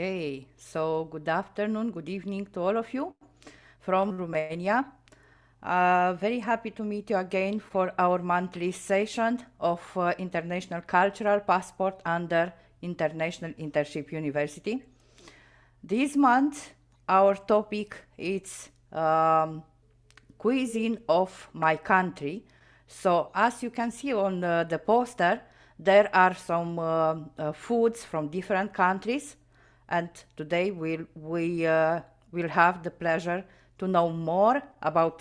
Okay, so good afternoon, good evening to all of you from Romania. Very happy to meet you again for our monthly session of International Cultural Passport under International Internship University. This month, our topic is cuisine of my country. So, as you can see on the poster, there are some foods from different countries, and today will have the pleasure to know more about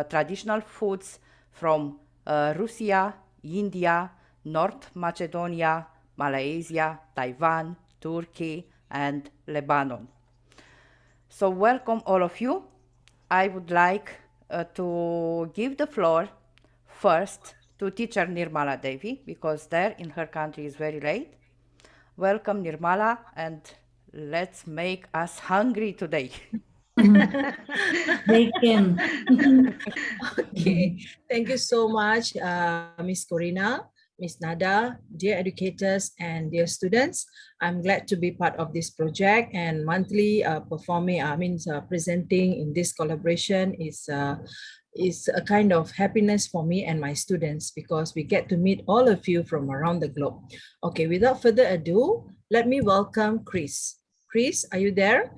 traditional foods from Russia, India, North Macedonia, Malaysia, Taiwan, Turkey, and Lebanon. So, welcome all of you. I would like to give the floor first to teacher Nirmala Devi because there in her country is very late. Welcome, Nirmala, and let's make us hungry today. They can. Okay, thank you so much, Miss Corina, Miss Nada, dear educators and dear students. I'm glad to be part of this project and monthly presenting in this collaboration is a kind of happiness for me and my students because we get to meet all of you from around the globe. Okay, without further ado, let me welcome Chris. Chris, are you there?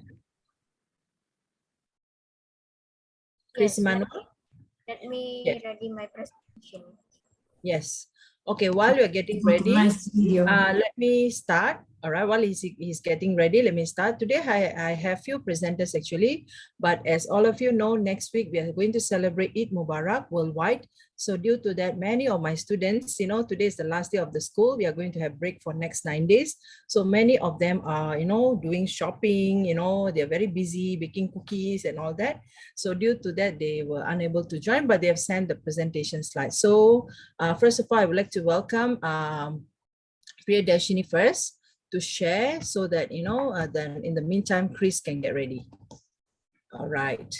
Chris Yes, Emmanuel? let me Yes. ready my presentation. Yes. Okay, while you're getting ready, Nice video. let me start. All right, while he's getting ready, let me start. Today, I have few presenters actually, but as all of you know, next week we are going to celebrate Eid Mubarak worldwide. So due to that, many of my students, today is the last day of the school. We are going to have break for next 9 days. So many of them are, doing shopping, they're very busy baking cookies and all that. So due to that, they were unable to join, but they have sent the presentation slides. So first of all, I would like to welcome Priyadashini first to share so that, then in the meantime, Chris can get ready. All right.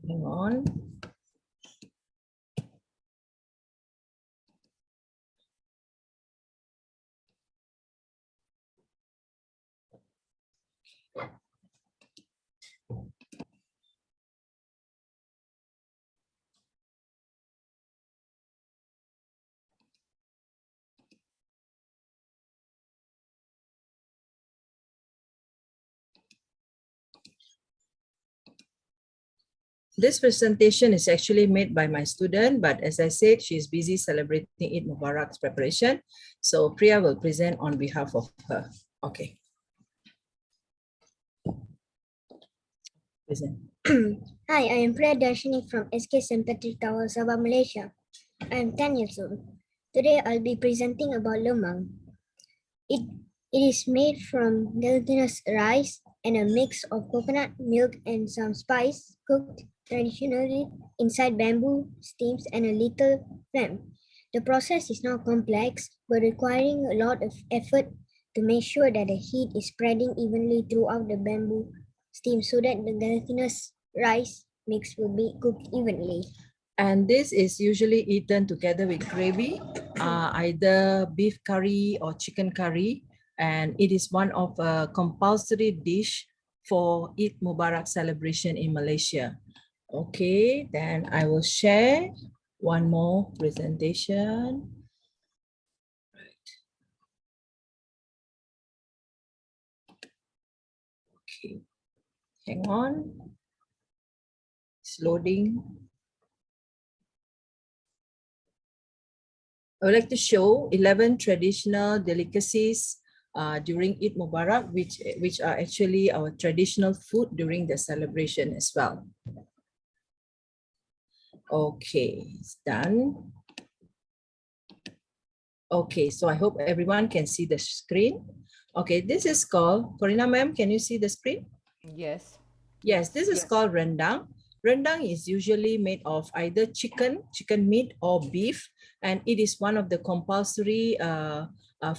Hang on. This presentation is actually made by my student, but as I said, she's busy celebrating Eid Mubarak's preparation. So Priya will present on behalf of her. Okay. Present. Hi, I am Priya Darshini from SK Sympathetic Tower, Sabah, Malaysia. I am 10 years old. Today I'll be presenting about lemang. It is made from gelatinous rice and a mix of coconut, milk, and some spice, cooked traditionally inside bamboo steams and a little flame. The process is not complex, but requiring a lot of effort to make sure that the heat is spreading evenly throughout the bamboo steam so that the gelatinous rice mix will be cooked evenly. And this is usually eaten together with gravy, either beef curry or chicken curry. And it is one of a compulsory dish for Eid Mubarak celebration in Malaysia. Okay, then I will share one more presentation. Okay, hang on. It's loading. I would like to show 11 traditional delicacies during Eid Mubarak, which are actually our traditional food during the celebration as well. Okay, it's done. Okay, so I hope everyone can see the screen. Okay, this is called, Corina ma'am, can you see the screen? Yes. Yes, this is called rendang. Rendang is usually made of either chicken meat or beef, and it is one of the compulsory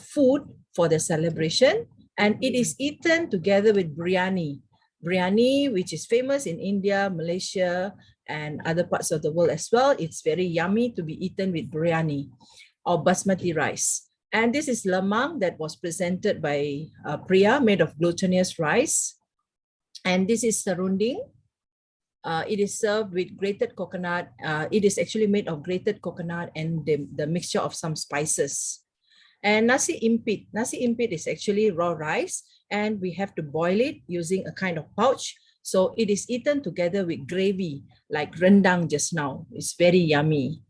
food for the celebration, and it is eaten together with biryani. Biryani, which is famous in India, Malaysia, and other parts of the world as well. It's very yummy to be eaten with biryani or basmati rice. And this is lemang that was presented by Priya, made of glutinous rice. And this is serunding. It is served with grated coconut. It is actually made of grated coconut and the mixture of some spices. And nasi impit. Nasi impit is actually raw rice, and we have to boil it using a kind of pouch. So it is eaten together with gravy, like rendang just now. It's very yummy.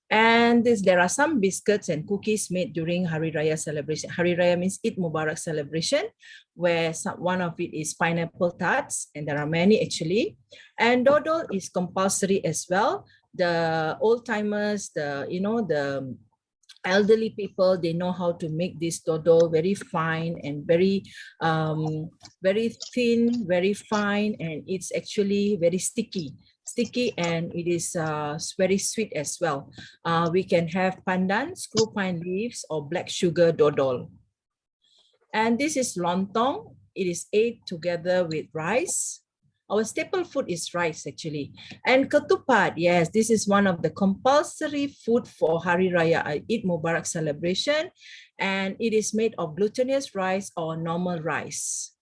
And there are some biscuits and cookies made during Hari Raya celebration. Hari Raya means Eid Mubarak celebration, where one of it is pineapple tarts, and there are many actually. And dodol is compulsory as well. The old timers, the elderly people, they know how to make this dodol very fine and very thin, very fine, and it's actually very sticky, and it is very sweet as well. We can have pandan, screw pine leaves, or black sugar dodol. And this is lontong. It is ate together with rice. Our staple food is rice actually. And ketupat, yes, this is one of the compulsory food for Hari Raya Eid Mubarak celebration. And it is made of glutinous rice or normal rice.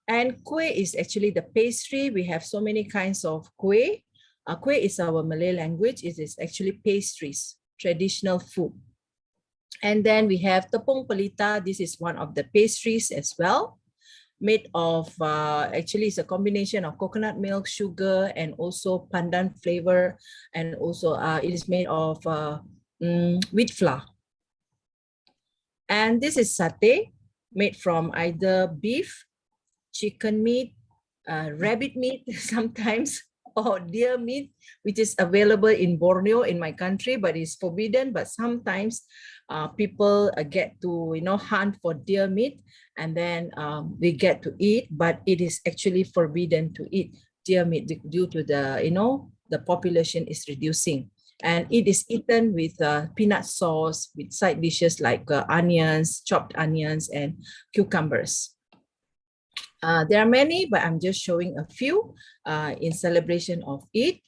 And kueh is actually the pastry. We have so many kinds of kueh. Kueh is our Malay language. It is actually pastries, traditional food. And then we have tepung pelita. This is one of the pastries as well, made of, actually it's a combination of coconut milk, sugar, and also pandan flavor. And also it is made of wheat flour. And this is satay, made from either beef, chicken meat, rabbit meat sometimes, or deer meat, which is available in Borneo, in my country, but is forbidden. But sometimes people get to hunt for deer meat, and then we get to eat, but it is actually forbidden to eat deer meat due to the population is reducing. And it is eaten with peanut sauce, with side dishes like onions, chopped onions, and cucumbers. There are many, but I'm just showing a few in celebration of Eid.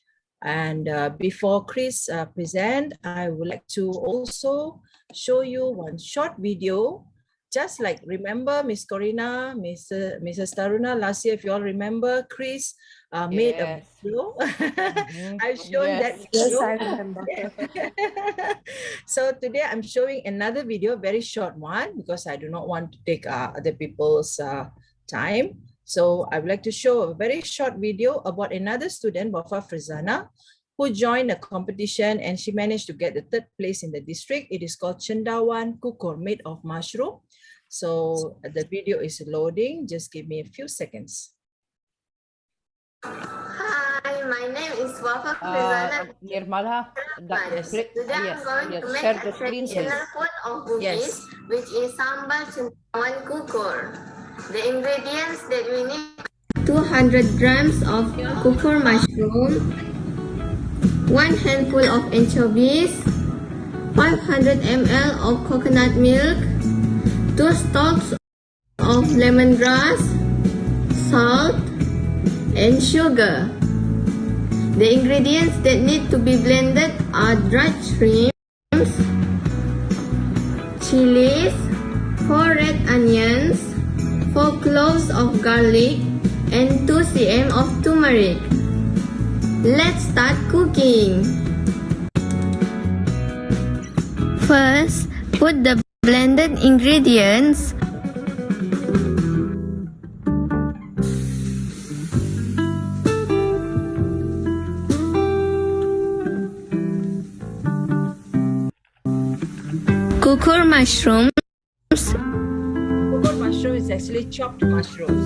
And before Chris present, I would like to also show you one short video. Just like, remember Miss Corina, Mrs. Taruna, last year, if you all remember, Chris made a video. I've shown that video. Yes, I remember. So today I'm showing another video, very short one, because I do not want to take other people's time. So I would like to show a very short video about another student, Wafa Frizana, who joined a competition, and she managed to get the 3rd place in the district. It is called Cendawan Kukur, made of mushroom. So the video is loading. Just give me a few seconds. Hi, my name is Wafa Frizana. Nirmala, Today I'm going to make share a the screen, traditional food of Bugis, which is sambal cendawan kukur. The ingredients that we need: 200 grams of kukur mushroom, 1 handful of anchovies, 500 ml of coconut milk, 2 stalks of lemongrass, salt, and sugar. The ingredients that need to be blended are dried shrimps, chilies, 4 red onions, 4 cloves of garlic, and 2 cm of turmeric. Let's start cooking. First, put the blended ingredients kukur mushrooms. Kukur mushroom is actually chopped mushrooms.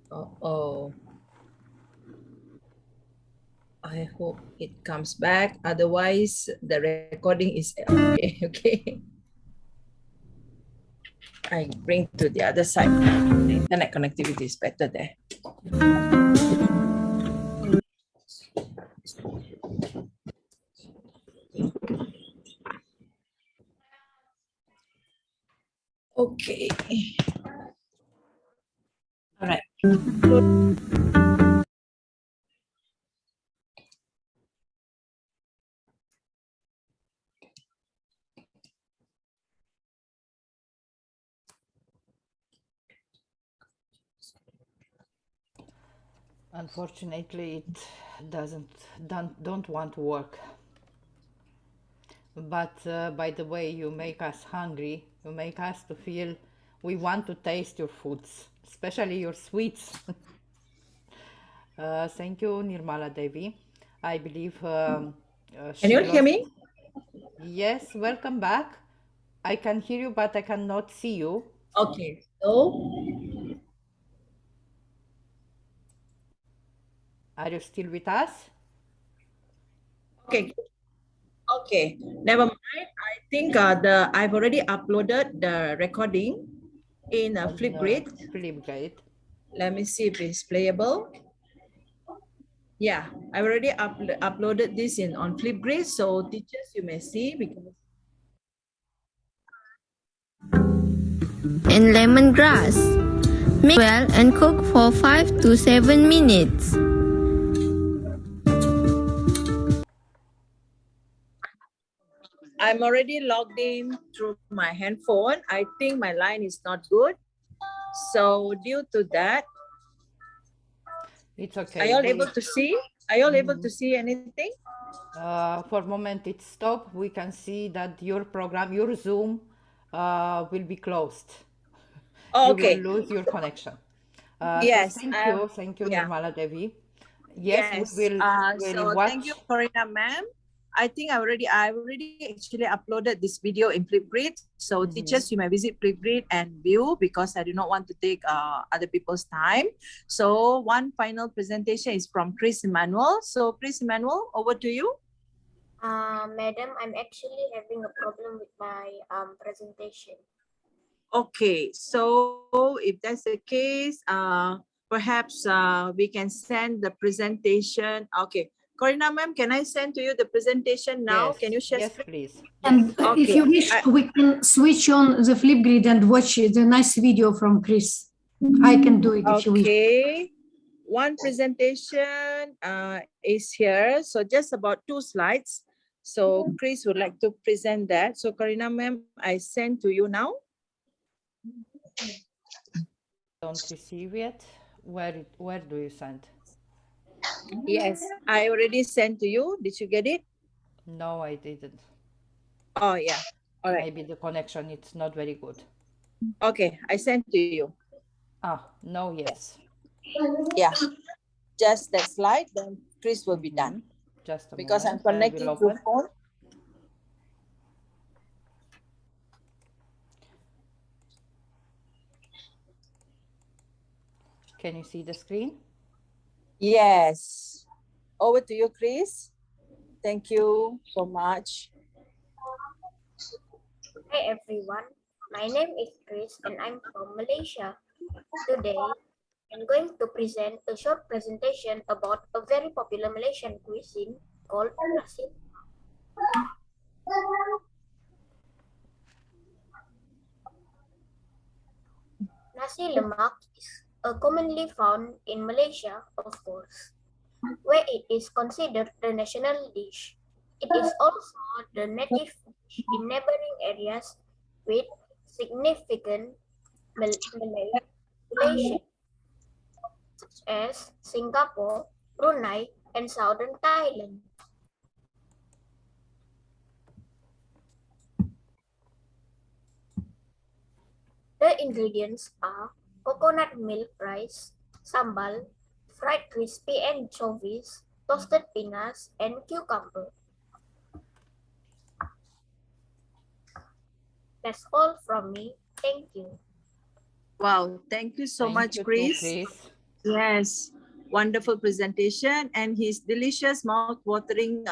Uh-oh. I hope it comes back. Otherwise, the recording is okay. Okay. I bring to the other side. The internet connectivity is better there. Okay. All right. Unfortunately, it don't want to work. But by the way, you make us hungry. You make us to feel we want to taste your foods, especially your sweets. Thank you, Nirmala Devi. I believe Can you she all hear lost. me? Yes, welcome back. I can hear you, but I cannot see you. Okay, so Are you still with us? okay, okay, never mind. I think I've already uploaded the recording in On Flipgrid. Flipgrid. Let me see if it's playable. Yeah, I already uploaded this in on Flipgrid, so teachers you may see because And lemongrass. Mix well and cook for 5 to 7 minutes. I'm already logged in through my handphone. I think my line is not good. So due to that, It's are okay. you all able to see? Are you all able to see anything? For a moment it stopped. We can see that your program, your Zoom, will be closed. Oh, You will okay. lose your connection. So Yes. thank you, Yeah. Nirmala Devi. Yes, we Yes. will So thank watch. you, Corina, ma'am. I think I already actually uploaded this video in Flipgrid. So teachers, you may visit Flipgrid and view because I do not want to take other people's time. So one final presentation is from Chris Emmanuel. So Chris Emmanuel, over to you. Madam, I'm actually having a problem with my presentation. Okay, so if that's the case, perhaps we can send the presentation. Okay, Corina ma'am, can I send to you the presentation now? Yes, Can you share yes, screen? please. And Yes. if Okay, you wish, we can switch on the Flipgrid and watch the nice video from Chris. I can do it if you wish. okay. One presentation is here. So just about 2 slides. So Chris would like to present that. So Corina ma'am, I send to you now. Don't receive yet. Where do you send? Yes, I already sent to you. Did you get it? No, I didn't. Oh yeah. All right. Maybe the connection it's not very good. Okay, I sent to you. No, yes. Yeah, just that slide, then Chris will be done. Just a Because I'm moment. I will connecting through open. phone. Can you see the screen? Yes. Over to you, Chris. Thank you so much. Hi everyone, my name is Chris and I'm from Malaysia. Today, I'm going to present a short presentation about a very popular Malaysian cuisine called nasi. Nasi lemak is commonly found in Malaysia, of course, where it is considered the national dish. It is also the native dish in neighboring areas with significant Malay population, such as Singapore, Brunei, and southern Thailand. The ingredients are coconut milk rice, sambal, fried crispy anchovies, toasted peanuts, and cucumber. That's all from me. Thank you. Wow, thank you so Thank much, you too, Chris. Chris. Yes, wonderful presentation, and his delicious mouth-watering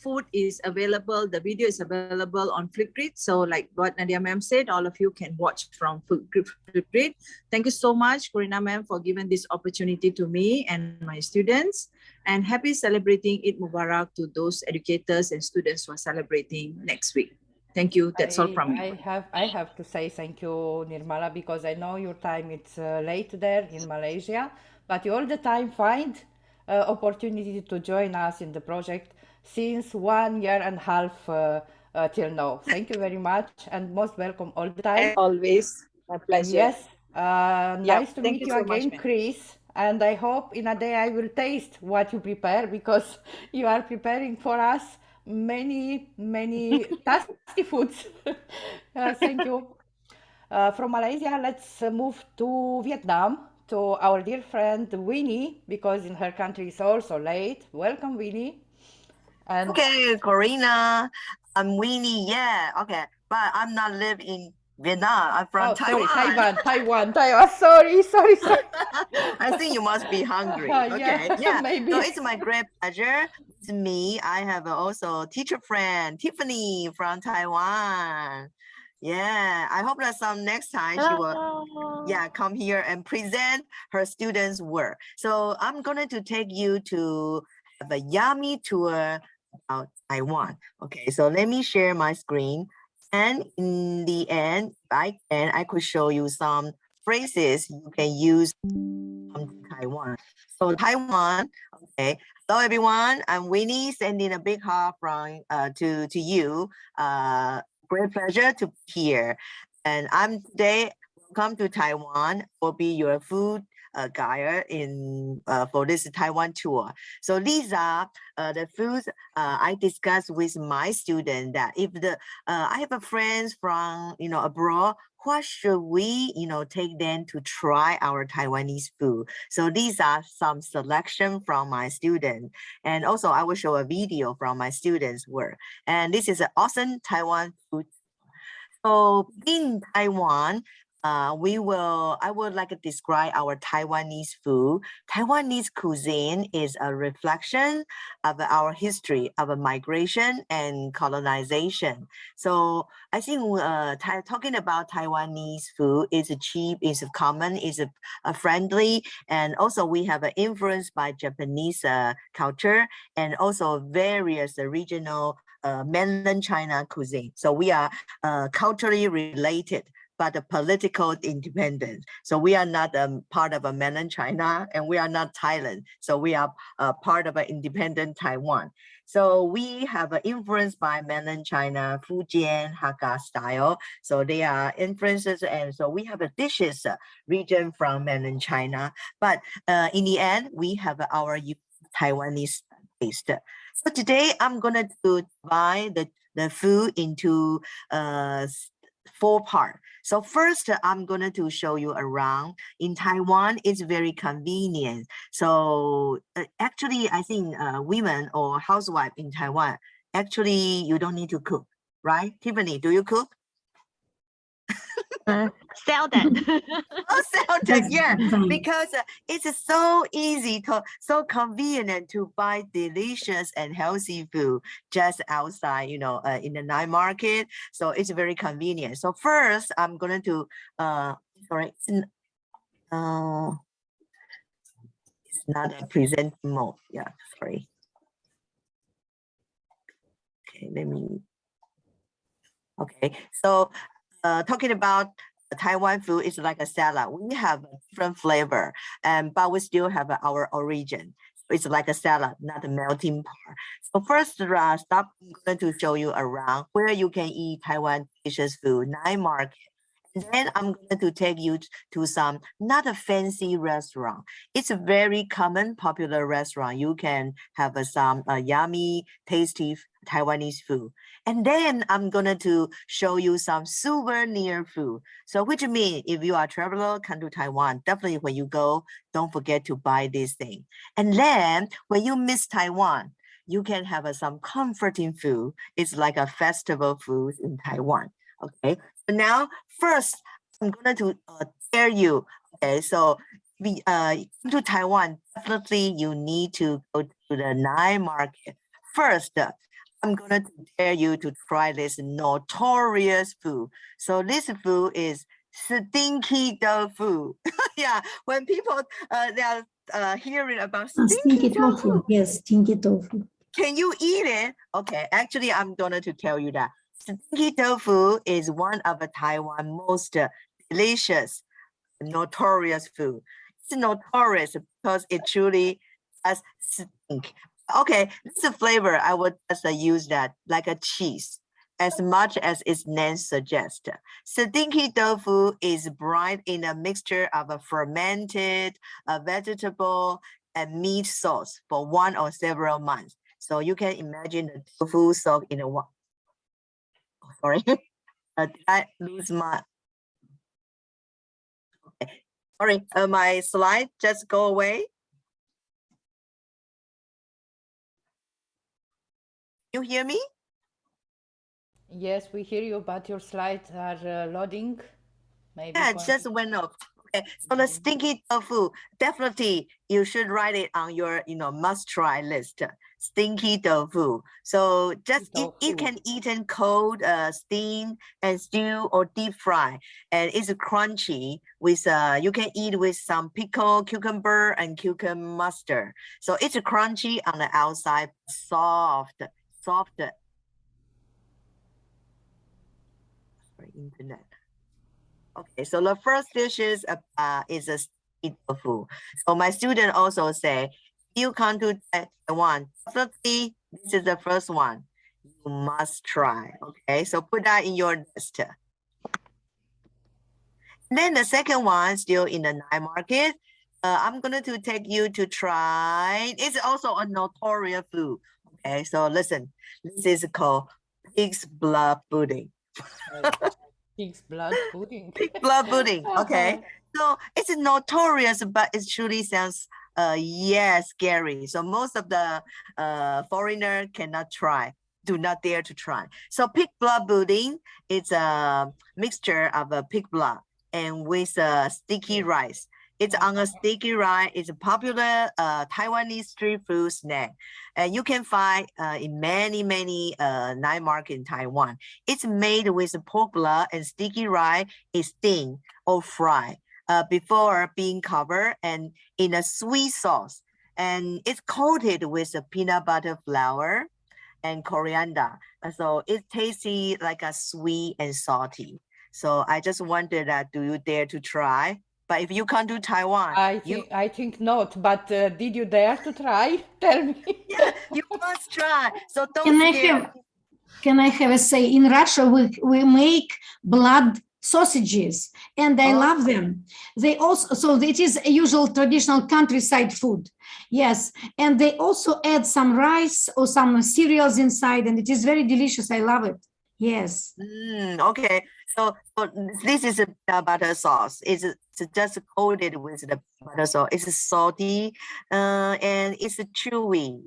food is available. The video is available on Flipgrid. So like what Nadia ma'am said, all of you can watch from Flipgrid. Thank you so much, Corina ma'am, for giving this opportunity to me and my students. And happy celebrating Eid Mubarak to those educators and students who are celebrating next week. Thank you. That's all from me. I have to say thank you, Nirmala, because I know your time it's late there in Malaysia, but you all the time find opportunity to join us in the project since 1.5 years till now. Thank you very much and most welcome all the time. As always, my And pleasure. yes, Yeah, nice to thank meet you you so much, again, ma'am. Chris. And I hope in a day I will taste what you prepare, because you are preparing for us many tasty foods. Thank you. From Malaysia, let's move to Vietnam, to our dear friend Winnie, because in her country it's also late. Welcome, Winnie. And Okay, Corina, I'm Winnie. Yeah, okay, but I'm not live in Vietnam. I'm from oh, sorry, Taiwan. Taiwan. Sorry. I think you must be hungry. Yeah, Okay, yeah. maybe. So it's my great pleasure. It's me. I have also teacher friend Tiffany from Taiwan. Yeah, I hope that some next time she will come here and present her students' work. So I'm going to take you to have a yummy tour about Taiwan. Okay, so let me share my screen. And in the end, I could show you some phrases you can use from Taiwan. So Taiwan, okay. Hello everyone, I'm Winnie, sending a big hug from to you. Great pleasure to be here. And I'm today, welcome to Taiwan. Will be your food guide in for this Taiwan tour. So these are the foods I discussed with my student, that if I have a friends from abroad, what should we take them to try our Taiwanese food? So these are some selection from my student, and also I will show a video from my students' work. And this is an awesome Taiwan food. So in Taiwan, I would like to describe our Taiwanese food. Taiwanese cuisine is a reflection of our history of migration and colonization. So I think talking about Taiwanese food is cheap, is common, is friendly, and also we have an influence by Japanese culture, and also various regional mainland China cuisine. So we are culturally related, but a political independent. So we are not part of a mainland China, and we are not Thailand. So we are part of an independent Taiwan. So we have an influence by mainland China, Fujian, Hakka style. So they are influences, and so we have a dishes region from mainland China. But in the end, we have our Taiwanese taste. So today I'm gonna divide the food into 4 parts. So first, I'm going to show you around. In Taiwan, it's very convenient. So actually, I think women or housewife in Taiwan, actually, you don't need to cook, right? Tiffany, do you cook? Seldom. Oh, seldom, yeah, because it's so easy so convenient to buy delicious and healthy food just outside, in the night market. So it's very convenient. So first, I'm going to sorry, it's not a present mode. Yeah, sorry. Okay, let me. Okay, so talking about Taiwan food is like a salad. We have a different flavor, but we still have our origin. It's like a salad, not a melting pot. So first, stop. I'm going to show you around where you can eat Taiwan delicious food, night market. And then I'm going to take you to some not a fancy restaurant. It's a very common, popular restaurant. You can have some yummy, tasty Taiwanese food. And then I'm going to show you some souvenir food. So which means if you are a traveler, come to Taiwan, definitely when you go, don't forget to buy this thing. And then when you miss Taiwan, you can have some comforting food. It's like a festival food in Taiwan. Okay, so now first I'm going to tell you. Okay, so we to Taiwan, definitely you need to go to the night market. First, I'm going to dare you to try this notorious food. So this food is stinky tofu. Yeah, when people they are hearing about stinky tofu, Yes, stinky tofu. can you eat it? Okay, actually, I'm going to tell you that stinky tofu is one of the Taiwan most delicious, notorious food. It's notorious because it truly does stink. Okay, this is a flavor. I would just use that like a cheese. as much as its name suggests. Stinky tofu is bred in a mixture of a fermented vegetable and meat sauce for 1 or several months. So you can imagine the tofu soaked in a one. Oh, sorry, did I lose my? Okay. Sorry, my slide just go away. You hear me? Yes, we hear you, but your slides are loading. Maybe. Yeah, it just went off. Okay, so the stinky tofu, definitely you should write it on your, must try list. Stinky tofu. So just it can eat in cold, steam and stew or deep fry, and it's crunchy with you can eat with some pickle, cucumber and cucumber mustard. So it's crunchy on the outside, soft. Sorry, internet. Okay, so the first dish is a sweet tofu. So my student also say, you come to Taiwan, definitely this is the first one you must try. Okay, so put that in your list. Then the second one, still in the night market, I'm going to take you to try. It's also a notorious food. Okay, so listen, this is called pig's blood pudding. Pig's blood pudding. Pig blood pudding. Okay. So it's notorious, but it truly sounds scary. So most of the foreigner cannot try, do not dare to try. So pig blood pudding, it's a mixture of a pig blood and with sticky rice. It's on a sticky rice. It's a popular Taiwanese street food snack. And you can find in many night market in Taiwan. It's made with pork blood and sticky rice is steamed or fried before being covered and in a sweet sauce. And it's coated with a peanut butter flour and coriander. So it's tasty like a sweet and salty. So I just wondered that, do you dare to try? But if you come to Taiwan, I think not. But did you dare to try? Tell me. Yeah, you must try. So don't scare. Can I have a say? In Russia, we make blood sausages, and I love them. They also, so it is a usual traditional countryside food. Yes, and they also add some rice or some cereals inside, and it is very delicious. I love it. Yes. Okay. So this is a butter sauce. It's just coated with the butter sauce. It's salty and it's chewy,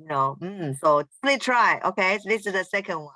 So please try. Okay, so this is the second one.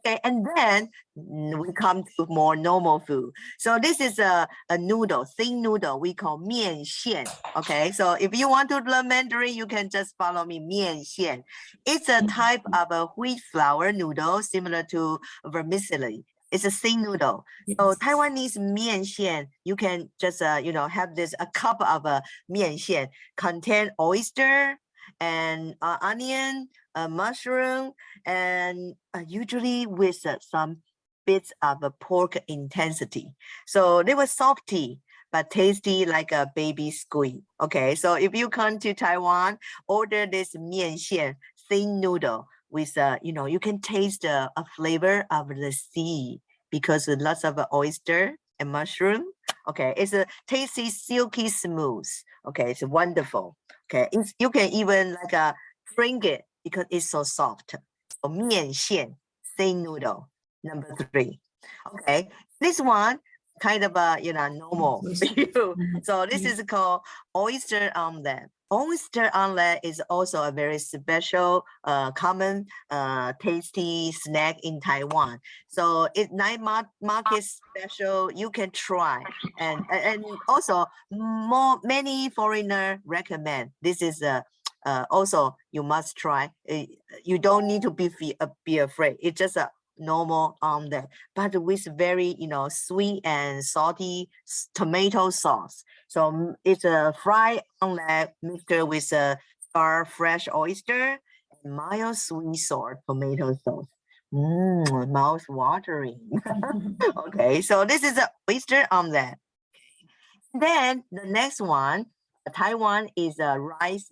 Okay, and then we come to more normal food. So this is a noodle, thin noodle we call 面线. Okay, so if you want to learn Mandarin, you can just follow me, 面线. It's a type of a wheat flour noodle similar to vermicelli. It's a thin noodle. So Taiwanese 面线, you can just have this a cup of a 面线, contain oyster and onion, mushroom, and usually with some bits of pork intensity. So they were salty but tasty like a baby squid. Okay, so if you come to Taiwan, order this 面线 thin noodle with you can taste a flavor of the sea because lots of oyster and mushroom. Okay, it's a tasty, silky smooth. Okay, it's wonderful. Okay, you can even drink it because it's so soft. So 面线 thin noodle, number 3. Okay, this one kind of normal for you. So this is called oyster omelette. Oyster omelette is also a very special, common, tasty snack in Taiwan. So it's night market special. You can try, and also many foreigner recommend. This is also you must try. You don't need to be afraid. It's just a normal omelette, but with very sweet and salty tomato sauce. So it's a fried omelette mixed with a fresh oyster and mild sweet sour tomato sauce. Mouth watering. Okay, so this is an oyster omelette. Then the next one, Taiwan is a rice,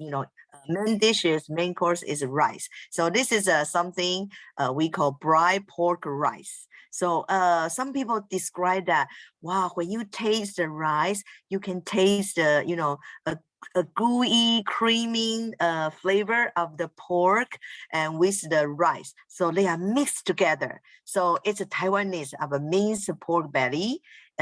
main dishes, main course is rice. So this is something we call fried pork rice. So some people describe that, wow, when you taste the rice, you can taste the, you know, a gooey, creamy flavor of the pork and with the rice. So they are mixed together. So it's a Taiwanese of a minced pork belly,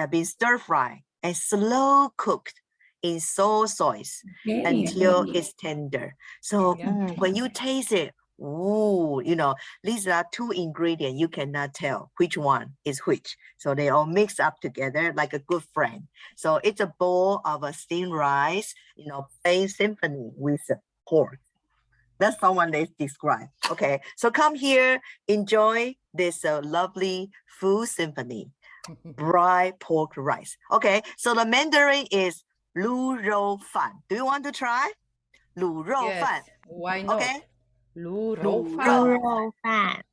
being stir fried and slow cooked in soy sauce until it's tender. So when you taste it, ooh, you know, these are two ingredients you cannot tell which one is which. So they all mix up together like a good friend. So it's a bowl of a steamed rice, you know, playing symphony with pork. That's someone they describe. Okay, so come here, enjoy this lovely food symphony. Fried pork rice. Okay, so the Mandarin is 卤肉饭. Do you want to try? 卤肉饭. Yes, why not? Okay. 卤肉卤饭。肉饭.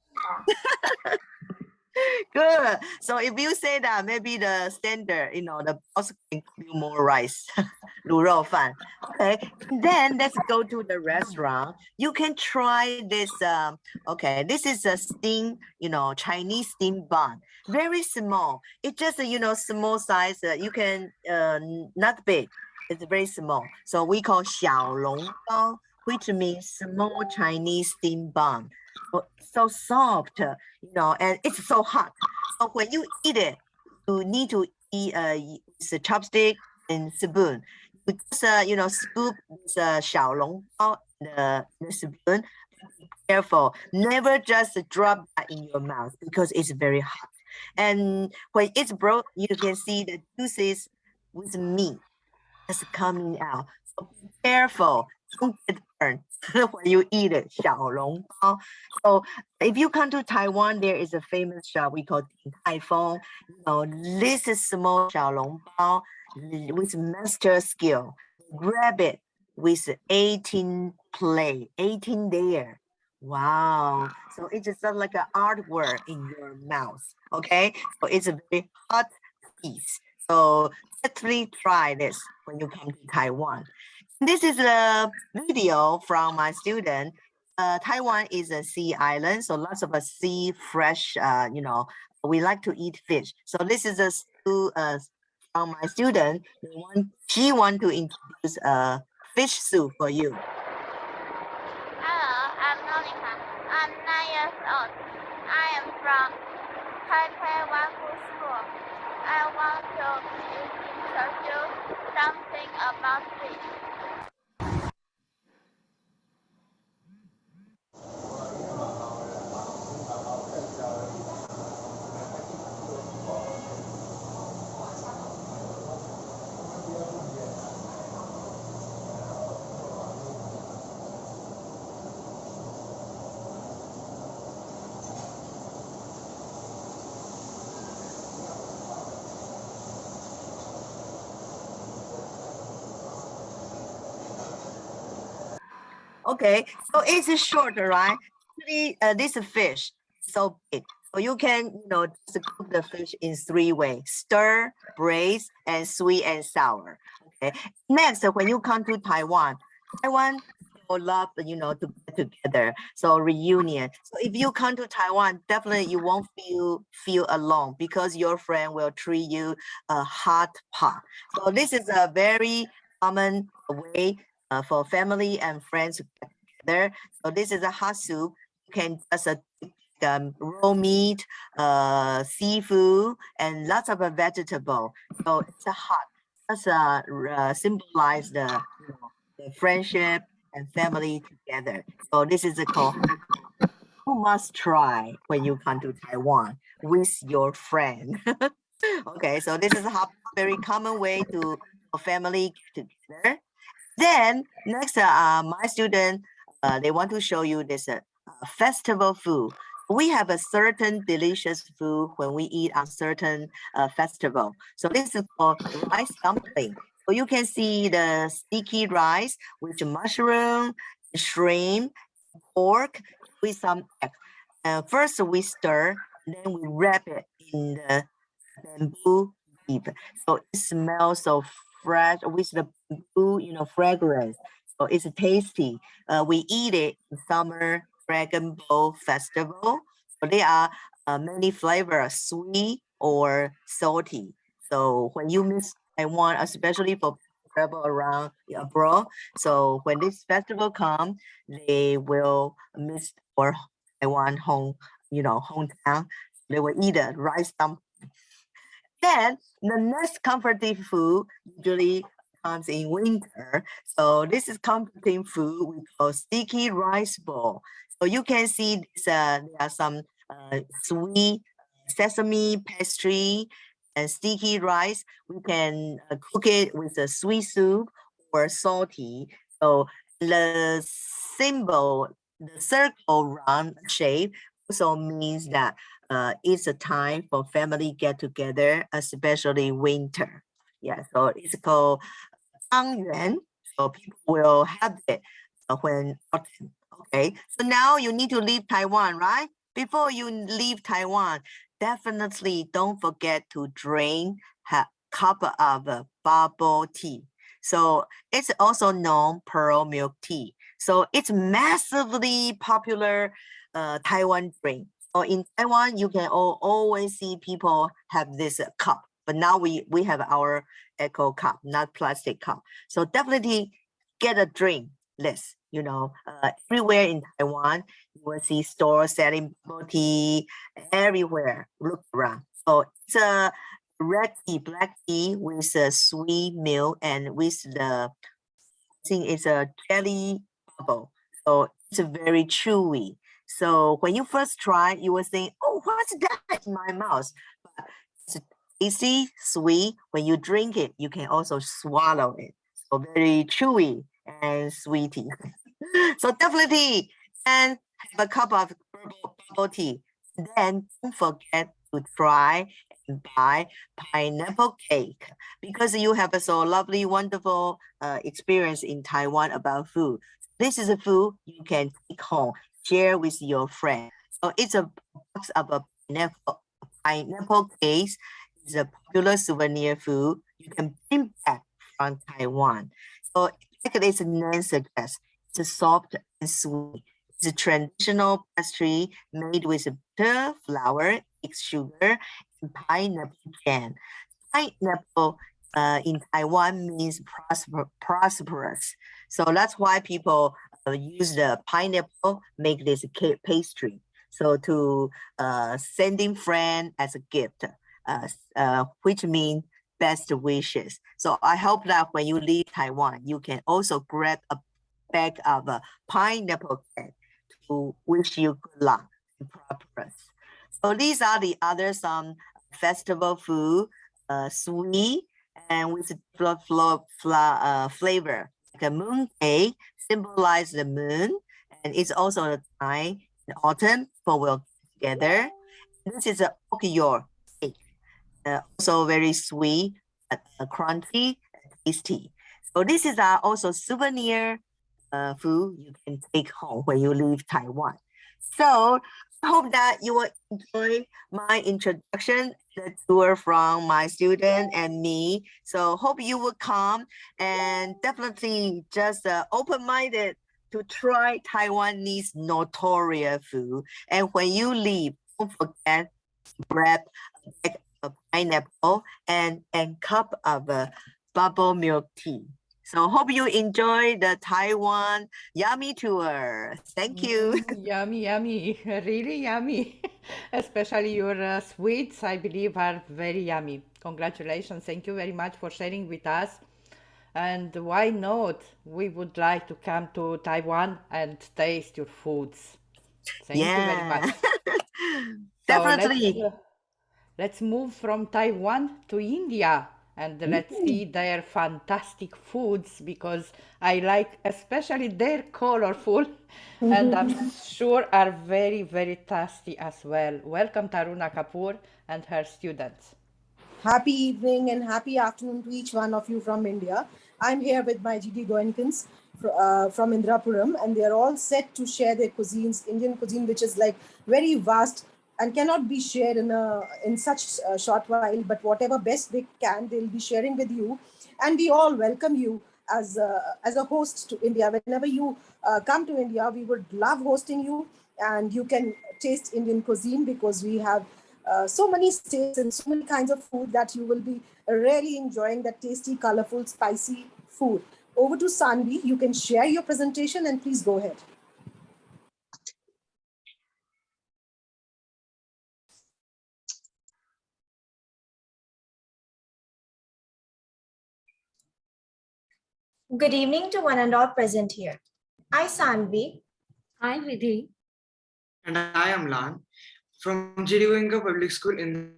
Good. So if you say that, maybe the standard, you know, the boss can give you more rice. 卤肉饭. Okay. Then let's go to the restaurant. You can try this. Okay, this is a steam, you know, Chinese steam bun. Very small. It's just, you know, small size. You can, not big. It's very small. So we call 小笼包, which means small Chinese steam bun. So soft, you know, and it's so hot. So when you eat it, you need to eat with a chopstick and spoon. You just, you know, scoop this 小笼包 the spoon. Be careful, never just drop that in your mouth because it's very hot. And when it's broke, you can see the juices with meat just coming out. So be careful, don't get burned when you eat it, 小笼包. So if you come to Taiwan, there is a famous shop we call Din Tai Fung. You know, this is small 小笼包with master skill. Grab it with 18 play, 18 there. Wow. So it's just like an artwork in your mouth. Okay. So it's a very hot piece. So definitely try this when you come to Taiwan. This is a video from my student. Taiwan is a sea island, so lots of sea fresh, you know, we like to eat fish. So this is a from my student. She want to introduce a fish soup for you. Hello, I'm Monica. I'm 9 years old. I am from Taipei Wanfu School. I want to introduce something about fish. Okay, so it's short, right? This fish so big. So you can, you know, just cook the fish in 3 ways: stir, braise, and sweet and sour. Okay. Next, when you come to Taiwan people love, you know, to get together. So reunion. So if you come to Taiwan, definitely you won't feel alone because your friend will treat you a hot pot. So this is a very common way for family and friends to get together. So this is a hot soup. You can just raw meat, seafood, and lots of vegetable. So it's a hot. Just symbolize the, you know, the friendship and family together. So this is a call you must try when you come to Taiwan with your friend. Okay, so this is a very common way to a family get together. Then next, my student, they want to show you this festival food. We have a certain delicious food when we eat on certain festival. So this is called rice dumpling. So you can see the sticky rice with mushroom, shrimp, pork with some egg. First we stir, then we wrap it in the bamboo leaf. So it smells so fresh with the bamboo, you know, fragrance. So it's tasty. We eat it in summer Dragon Boat Festival. So there are many flavors, sweet or salty. So when you miss Taiwan, especially for travel around abroad, so when this festival come, they will miss our Taiwan home, hometown. They will eat a rice dumpling. Then the next comforting food usually comes in winter. So this is comforting food we call sticky rice ball. So you can see this, there are some sweet sesame pastry and sticky rice. We can cook it with a sweet soup or salty. So the symbol, the circle round shape also means that it's a time for family get together, especially winter. Yeah, so it's called 汤圆. So people will have it when autumn. Okay, so now you need to leave Taiwan, right? Before you leave Taiwan, definitely don't forget to drink a cup of bubble tea. So it's also known pearl milk tea. So it's massively popular Taiwan drink. So in Taiwan, you can always see people have this cup, but now we have our eco cup, not plastic cup. So definitely get a drink list. Everywhere in Taiwan, you will see stores selling bubble tea everywhere. Look around. So it's a red tea, black tea with a sweet milk and with the, I think it's a jelly bubble. So it's very chewy. So when you first try, you will think, oh, what's that in my mouth? But it's tasty, sweet. When you drink it, you can also swallow it. So very chewy and sweety. So definitely, and have a cup of bubble tea. Then don't forget to try and buy pineapple cake because you have a so lovely, wonderful experience in Taiwan about food. This is a food you can take home, share with your friend. So it's a box of a pineapple cake. It's a popular souvenir food you can bring back from Taiwan. So like its name suggests, it's soft and sweet. It's a traditional pastry made with butter, flour, egg, sugar, and pineapple jam. Pineapple in Taiwan means prosperous. So that's why people use the pineapple make this cake pastry. So to sending friend as a gift, which means best wishes. So I hope that when you leave Taiwan, you can also grab a bag of pineapple cake to wish you good luck and prosperous. So these are the other some festival food, sweet and with flavor. Like a moon cake symbolize the moon, and it's also a time in autumn for we'll get together. This is a okyo cake, also very sweet, crunchy, and tasty. So this is also souvenir food you can take home when you leave Taiwan. So I hope that you will enjoy my introduction, the tour from my student and me. So hope you will come and definitely just open-minded to try Taiwanese notorious food. And when you leave, don't forget to grab a bag of pineapple and cup of bubble milk tea. So hope you enjoy the Taiwan yummy tour. Thank you. Yummy, yummy, really yummy. Especially your sweets, I believe, are very yummy. Congratulations. Thank you very much for sharing with us. And why not? We would like to come to Taiwan and taste your foods. Thank you very much. So Definitely. let's move from Taiwan to India and let's see their fantastic foods because I like especially their colorful and I'm sure are very, very tasty as well. Welcome Taruna Kapoor and her students. Happy evening and happy afternoon to each one of you from India. I'm here with my GD Goenkins from Indrapuram, and they are all set to share their cuisines, Indian cuisine, which is like very vast and cannot be shared in such a short while. But whatever best they can, they'll be sharing with you, and we all welcome you as a host to India. Whenever you come to India, we would love hosting you, and you can taste Indian cuisine because we have so many states and so many kinds of food that you will be really enjoying that tasty, colorful, spicy food. Over to Sanvi. You can share your presentation and please go ahead. Good evening to one and all present here. I, Sanvi. Hi, Vidhi. And I am Lan from Jirigoenka Public School in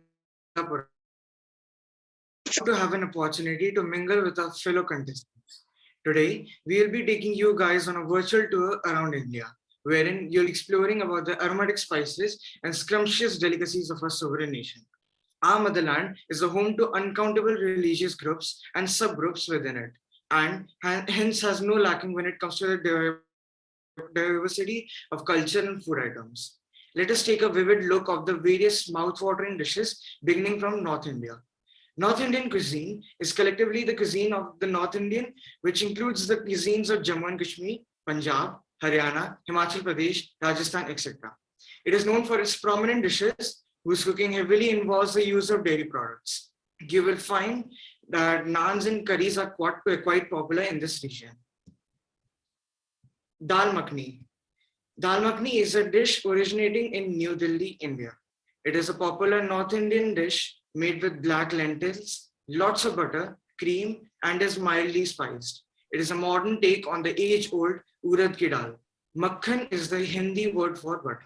Indapur. To have an opportunity to mingle with our fellow contestants. Today, we will be taking you guys on a virtual tour around India, wherein you'll be exploring about the aromatic spices and scrumptious delicacies of our sovereign nation. Our motherland is the home to uncountable religious groups and subgroups within it, and hence has no lacking when it comes to the diversity of culture and food items. Let us take a vivid look of the various mouth-watering dishes beginning from North India. North Indian cuisine is collectively the cuisine of the North Indian, which includes the cuisines of Jammu and Kashmir, Punjab, Haryana, Himachal Pradesh, Rajasthan, etc. It is known for its prominent dishes, whose cooking heavily involves the use of dairy products. You will find that naans and curries are quite popular in this region. Dal Makhani. Dal Makhani is a dish originating in New Delhi, India. It is a popular North Indian dish made with black lentils, lots of butter, cream, and is mildly spiced. It is a modern take on the age-old urad ki dal. Makhan is the Hindi word for butter.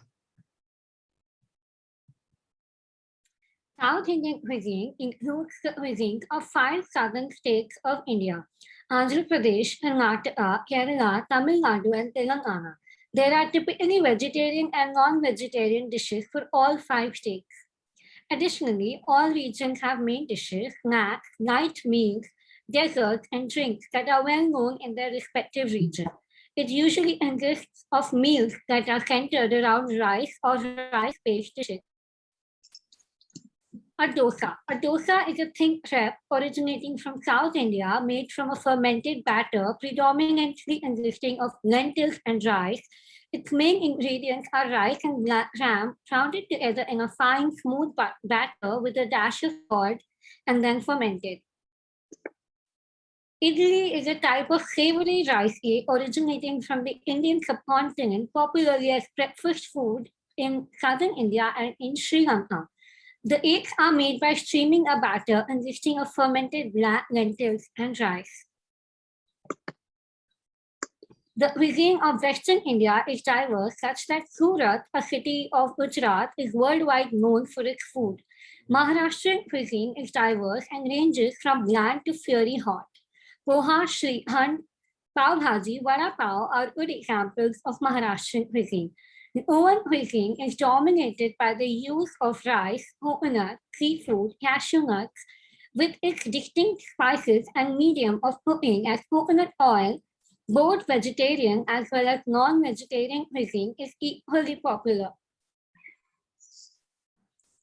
South Indian cuisine includes the cuisines of 5 southern states of India: Andhra Pradesh, Karnataka, Kerala, Tamil Nadu, and Telangana. There are typically vegetarian and non-vegetarian dishes for all 5 states. Additionally, all regions have main dishes, snacks, light meals, desserts, and drinks that are well known in their respective region. It usually consists of meals that are centered around rice or rice-based dishes. A dosa. A dosa is a thin crepe originating from South India, made from a fermented batter predominantly consisting of lentils and rice. Its main ingredients are rice and gram pounded together in a fine, smooth batter with a dash of salt and then fermented. Idli is a type of savory rice cake originating from the Indian subcontinent, popularly as breakfast food in southern India and in Sri Lanka. The eggs are made by steaming a batter consisting of fermented lentils and rice. The cuisine of Western India is diverse, such that Surat, a city of Gujarat, is worldwide known for its food. Maharashtrian cuisine is diverse and ranges from bland to fiery hot. Poha, Shrihand, Pav Bhaji, Vada Pav are good examples of Maharashtrian cuisine. The Oven cuisine is dominated by the use of rice, coconut, seafood, cashew nuts, with its distinct spices and medium of cooking as coconut oil. Both vegetarian as well as non-vegetarian cuisine is equally popular.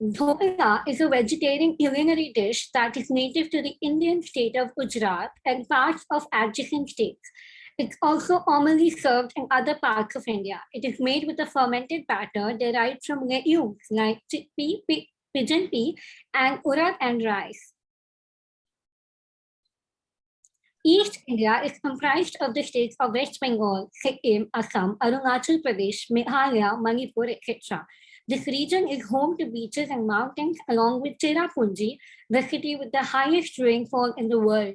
Dhokla is a vegetarian culinary dish that is native to the Indian state of Gujarat and parts of adjacent states. It's also commonly served in other parts of India. It is made with a fermented batter derived from legumes like chickpea, pigeon pea, and urad and rice. East India is comprised of the states of West Bengal, Sikkim, Assam, Arunachal Pradesh, Meghalaya, Manipur, etc. This region is home to beaches and mountains, along with Cherrapunji, the city with the highest rainfall in the world.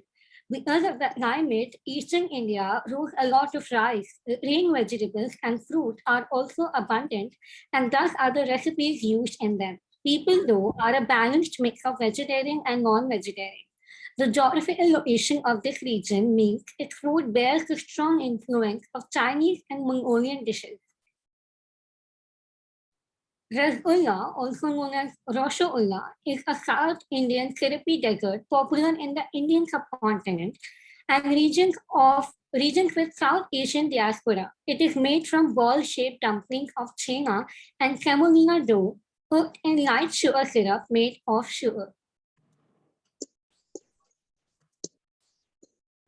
Because of the climate, Eastern India grows a lot of rice. Green vegetables and fruit are also abundant, and thus are the recipes used in them. People, though, are a balanced mix of vegetarian and non-vegetarian. The geographical location of this region means its food bears the strong influence of Chinese and Mongolian dishes. Rasgulla, also known as Roshogulla, is a South Indian syrupy dessert popular in the Indian subcontinent and regions with South Asian diaspora. It is made from ball-shaped dumplings of chena and semolina dough cooked in light sugar syrup made of sugar.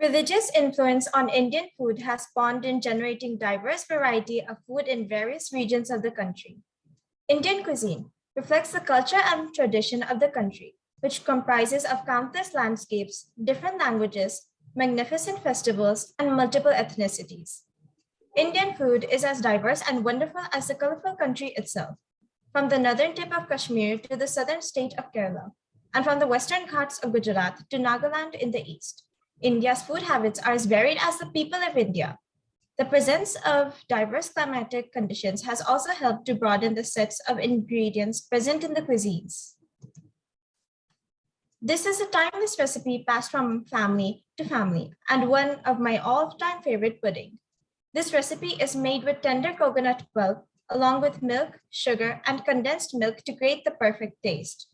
Religious influence on Indian food has spawned in generating diverse variety of food in various regions of the country. Indian cuisine reflects the culture and tradition of the country, which comprises of countless landscapes, different languages, magnificent festivals, and multiple ethnicities. Indian food is as diverse and wonderful as the colorful country itself, from the northern tip of Kashmir to the southern state of Kerala, and from the western Ghats of Gujarat to Nagaland in the east. India's food habits are as varied as the people of India. The presence of diverse climatic conditions has also helped to broaden the sets of ingredients present in the cuisines. This is a timeless recipe passed from family to family and one of my all-time favorite pudding. This recipe is made with tender coconut pulp along with milk, sugar, and condensed milk to create the perfect taste.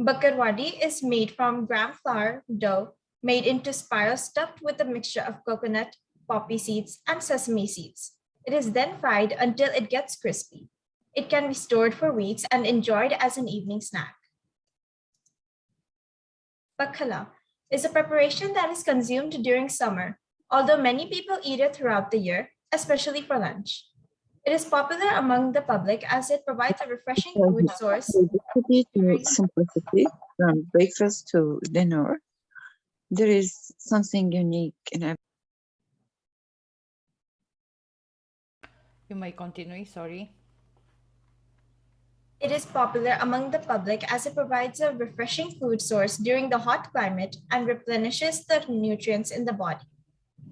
Bakarwadi is made from gram flour dough made into spirals stuffed with a mixture of coconut, poppy seeds, and sesame seeds. It is then fried until it gets crispy. It can be stored for weeks and enjoyed as an evening snack. Bakhala is a preparation that is consumed during summer, although many people eat it throughout the year, especially for lunch. It is popular among the public as it provides a refreshing food source. Simplicity to simplicity, from breakfast to dinner, there is something unique in every. You may continue, sorry. It is popular among the public as it provides a refreshing food source during the hot climate and replenishes the nutrients in the body.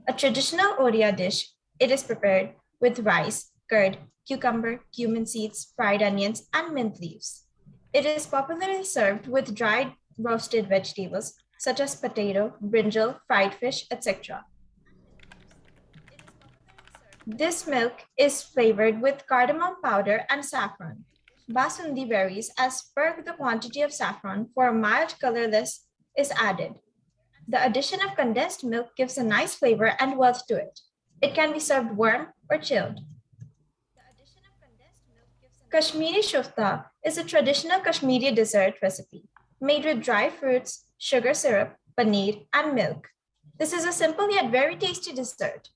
A traditional Odia dish, it is prepared with rice, curd, cucumber, cumin seeds, fried onions, and mint leaves. It is popularly served with dried roasted vegetables such as potato, brinjal, fried fish, etc. This milk is flavored with cardamom powder and saffron. Basundi varies as per the quantity of saffron for a mild colorless is added. The addition of condensed milk gives a nice flavor and wealth to it. It can be served warm or chilled. Kashmiri shufta is a traditional Kashmiri dessert recipe made with dry fruits, sugar syrup, paneer, and milk. This is a simple yet very tasty dessert.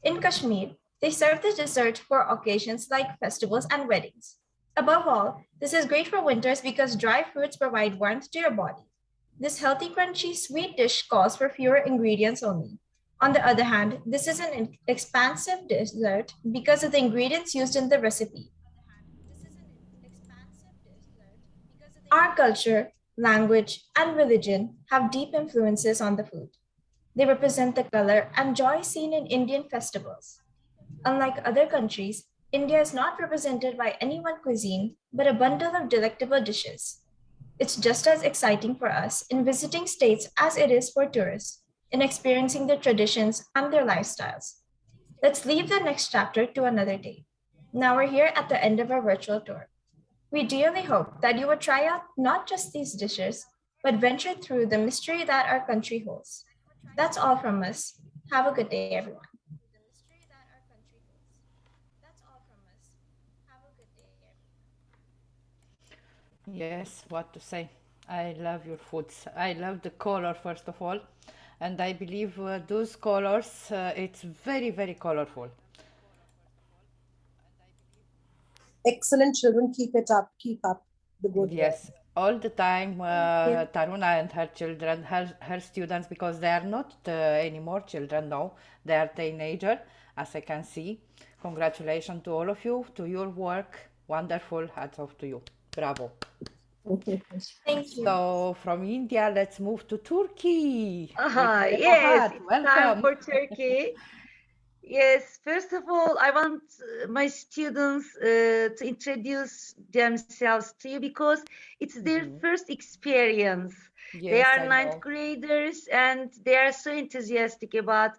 In Kashmir, they serve this dessert for occasions like festivals and weddings. Above all, this is great for winters because dry fruits provide warmth to your body. This healthy, crunchy, sweet dish calls for fewer ingredients only. On the other hand, this is an expansive dessert because of the ingredients used in the recipe. Our culture, language, and religion have deep influences on the food. They represent the color and joy seen in Indian festivals. Unlike other countries, India is not represented by any one cuisine, but a bundle of delectable dishes. It's just as exciting for us in visiting states as it is for tourists in experiencing their traditions and their lifestyles. Let's leave the next chapter to another day. Now we're here at the end of our virtual tour. We dearly hope that you will try out not just these dishes, but venture through the mystery that our country holds. That's all from us. Have a good day, everyone. Yes, what to say. I love your foods. I love the color, first of all. And I believe those colors, it's very, very colorful. Excellent children, keep it up, keep up the good work. Yes, all the time, Taruna and her children, her students, because they are not anymore children now, they are teenager, as I can see. Congratulations to all of you, to your work. Wonderful, hats off to you. Bravo. Thank you. So from India, let's move to Turkey. Yes, it's time Welcome. for Turkey. Yes, first of all, I want my students to introduce themselves to you because it's their first experience. They Yes, are I ninth know. graders and they are so enthusiastic about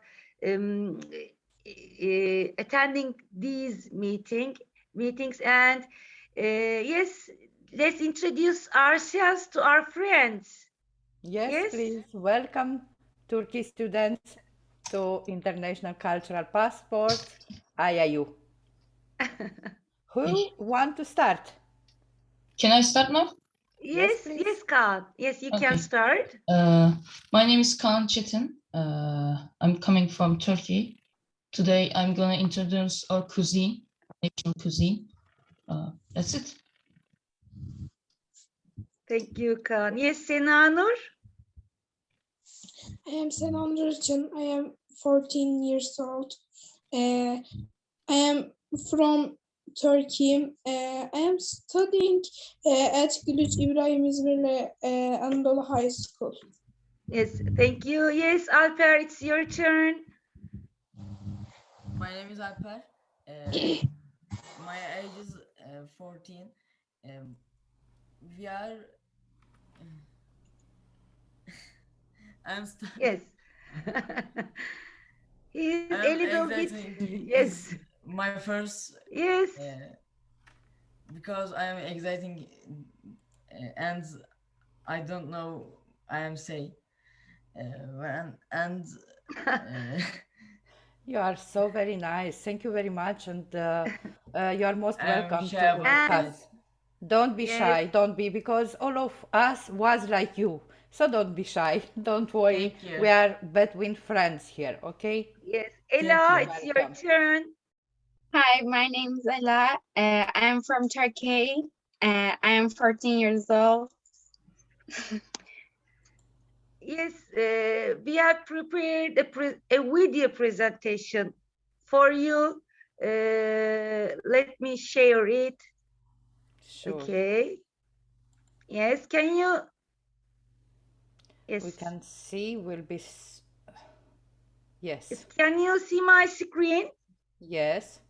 attending these meetings. And yes, let's introduce ourselves to our friends. Yes, please. Welcome, Turkey students, to International Cultural Passport, IIU. Who want to start? Can I start now? Yes, Yes, please. yes, Kaan. Yes, you can Okay. start. My name is Kaan Çetin. I'm coming from Turkey. Today, I'm gonna introduce our cuisine, national cuisine. That's it. Thank you, Kaan. Yes, Senanur. I am Senan Durchin. I am 14 years old. I am from Turkey. I am studying at Gülüç İbrahim İzmirli Anadolu High School. Yes, thank you. Yes, Alper, it's your turn. My name is Alper. My age is 14. We are. I'm Yes. He's I'm a little bit. exciting. Yes. It's my first. Yes. Because I'm exciting, and I don't know I am say and. You are so very nice. Thank you very much, and you are most I'm welcome shy to about our that. podcast. Don't be Yes. shy. Don't be, because all of us was like you. So don't be shy. Don't worry. Thank you. We are between friends here. Okay. Yes. Thank Ella, you. it's your Welcome. turn. Hi, my name is Ella. I am from Turkey. I am 14 years old. Yes, we have prepared a video presentation for you. Let me share it. Sure. Okay. Yes, can you? Yes. We can see. Will be. Yes. Can you see my screen? Yes.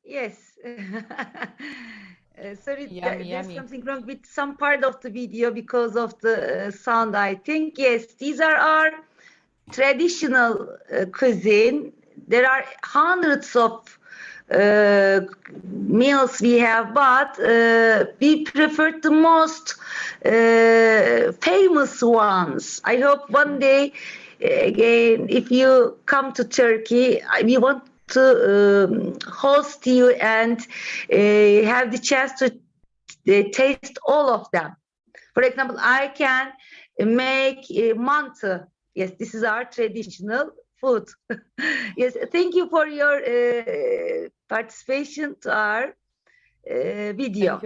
Yes. Sorry, Yummy, there's yummy. something wrong with some part of the video because of the sound, I think. Yes, these are our traditional cuisine. There are hundreds of meals we have, but we prefer the most famous ones. I hope one day, again, if you come to Turkey, we want to host you and have the chance to taste all of them. For example, I can make mantı. Yes, this is our traditional food. Yes, thank you for your participation to our video.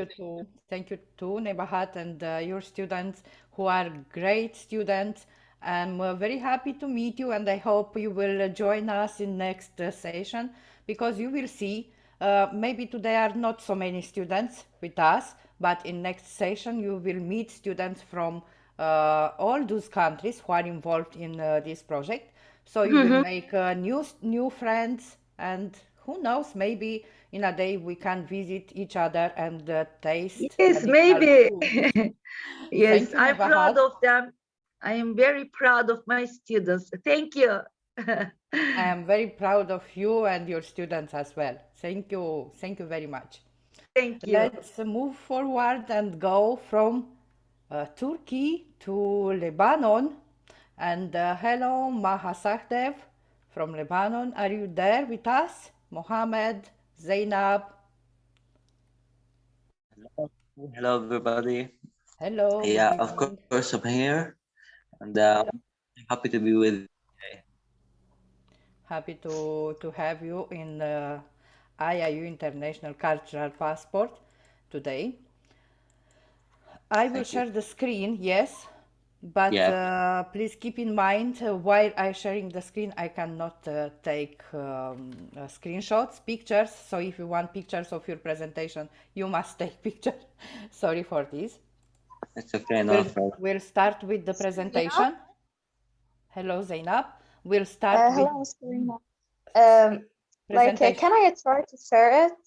Thank you to Nebahat and your students who are great students. I'm very happy to meet you, and I hope you will join us in next session, because you will see maybe today are not so many students with us, but in next session you will meet students from all those countries who are involved in this project. So you will make new friends, and who knows, maybe in a day we can visit each other and taste Yes, traditional maybe. food. Yes, Thank you, I'm proud Nebahat. of them. I am very proud of my students. Thank you. I am very proud of you and your students as well. Thank you. Thank you very much. Thank you. Let's move forward and go from Turkey to Lebanon. And hello, Maha Sahdev from Lebanon. Are you there with us? Mohammed, Zainab. Hello, everybody. Hello, good Yeah, of evening. course, I'm here, and I'm happy to be with you today. Happy to have you in IIU International Cultural Passport today. I will Thank you. share the screen, yes, but Yeah. please keep in mind while I sharing the screen, I cannot take screenshots, pictures. So if you want pictures of your presentation, you must take picture. Sorry for this. It's okay, no problem. We'll start with the presentation. Hello, Zainab. We'll start with Hello, Ms. Karina. presentation. Can I try to share it?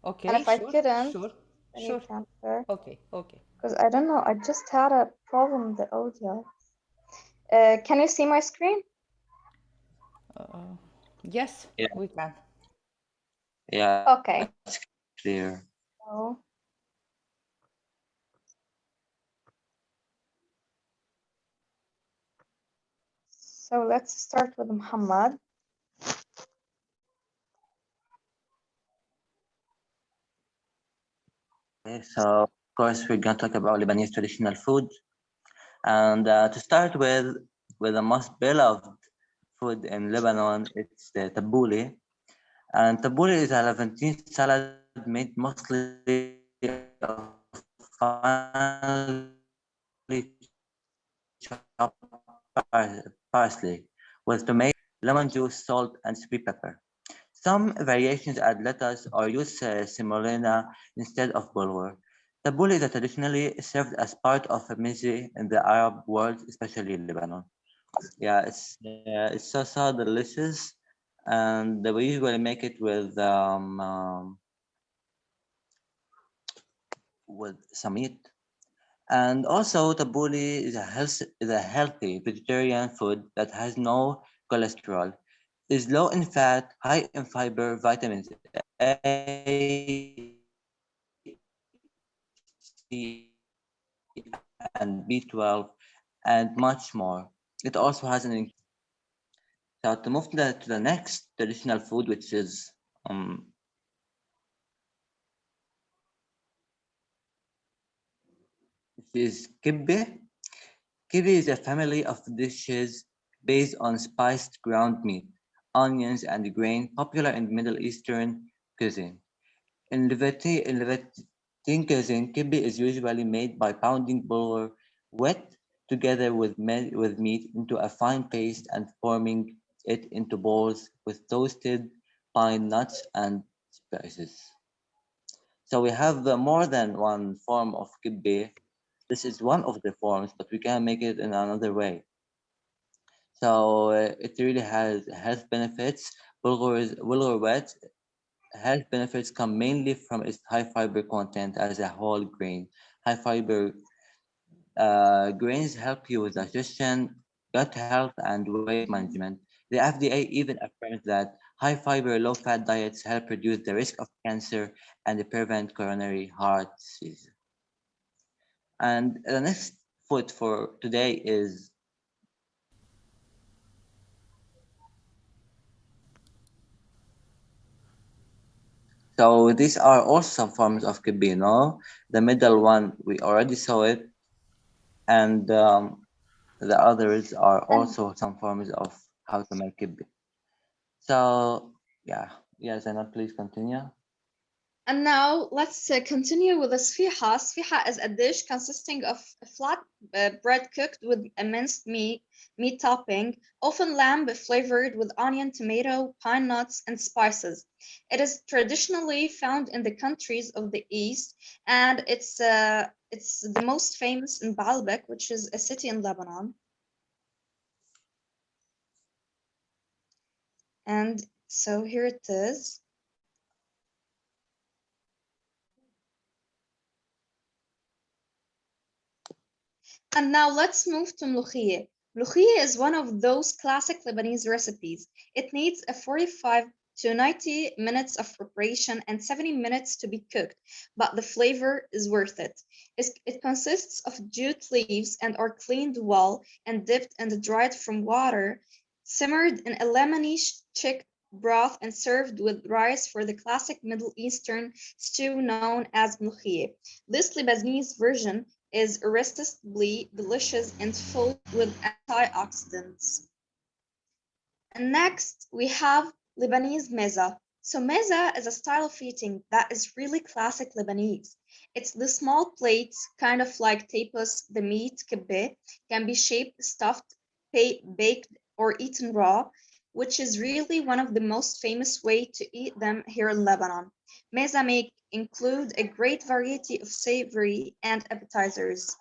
Okay, And if I sure, couldn't, sure, then you sure. can share. Okay, okay. Because I don't know, I just had a problem with the audio. Can you see my screen? Yes, Yeah. we can. Yeah. Okay. It's clear. So, let's start with Muhammad. Okay, so of course we're gonna talk about Lebanese traditional food, and to start with the most beloved food in Lebanon, it's the tabbouleh. And tabbouleh is a Levantine salad made mostly of finely chopped parsley with tomato, lemon juice, salt, and sweet pepper. Some variations add lettuce or use semolina instead of bulgur. Tabbouleh is traditionally served as part of a meze in the Arab world, especially Lebanon. Yeah, it's so delicious, and we usually make it with some meat. And also, tabbouleh is a healthy vegetarian food that has no cholesterol, is low in fat, high in fiber, vitamins A, C, and B12, and much more. It also has an so to move to the next traditional food, um, which is kibbeh. Kibbeh is a family of dishes based on spiced ground meat, onions, and grain, popular in Middle Eastern cuisine. In Levantine cuisine, kibbeh is usually made by pounding bulgur wet together with meat into a fine paste and forming it into balls with toasted pine nuts and spices. So we have more than one form of kibbeh. This is one of the forms, but we can make it in another way. So it really has health benefits. Bulgur wheat health benefits come mainly from its high fiber content as a whole grain. High fiber grains help you with digestion, gut health, and weight management. The FDA even affirms that high fiber, low fat diets help reduce the risk of cancer and prevent coronary heart disease. And the next food for today is so these are also some forms of kibino. The middle one we already saw it, and the others are also some forms of how to make kibbe. So yeah, yes, and please continue. And now let's continue with the sfiha. Sfiha is a dish consisting of a flat bread cooked with a minced meat topping, often lamb flavored with onion, tomato, pine nuts, and spices. It is traditionally found in the countries of the East, and it's the most famous in Baalbek, which is a city in Lebanon. And so here it is. And now let's move to mlokhiyeh. Mlokhiyeh is one of those classic Lebanese recipes. It needs a 45 to 90 minutes of preparation and 70 minutes to be cooked, but the flavor is worth it. It consists of jute leaves and are cleaned well and dipped and dried from water, simmered in a lemony chick broth and served with rice for the classic Middle Eastern stew known as mlokhiyeh. This Lebanese version is irresistibly delicious and full with antioxidants. And next, we have Lebanese meza. So meza is a style of eating that is really classic Lebanese. It's the small plates, kind of like tapas, the meat, kibbeh, can be shaped, stuffed, baked, or eaten raw, which is really one of the most famous way to eat them here in Lebanon. Meza may include a great variety of savory and appetizers.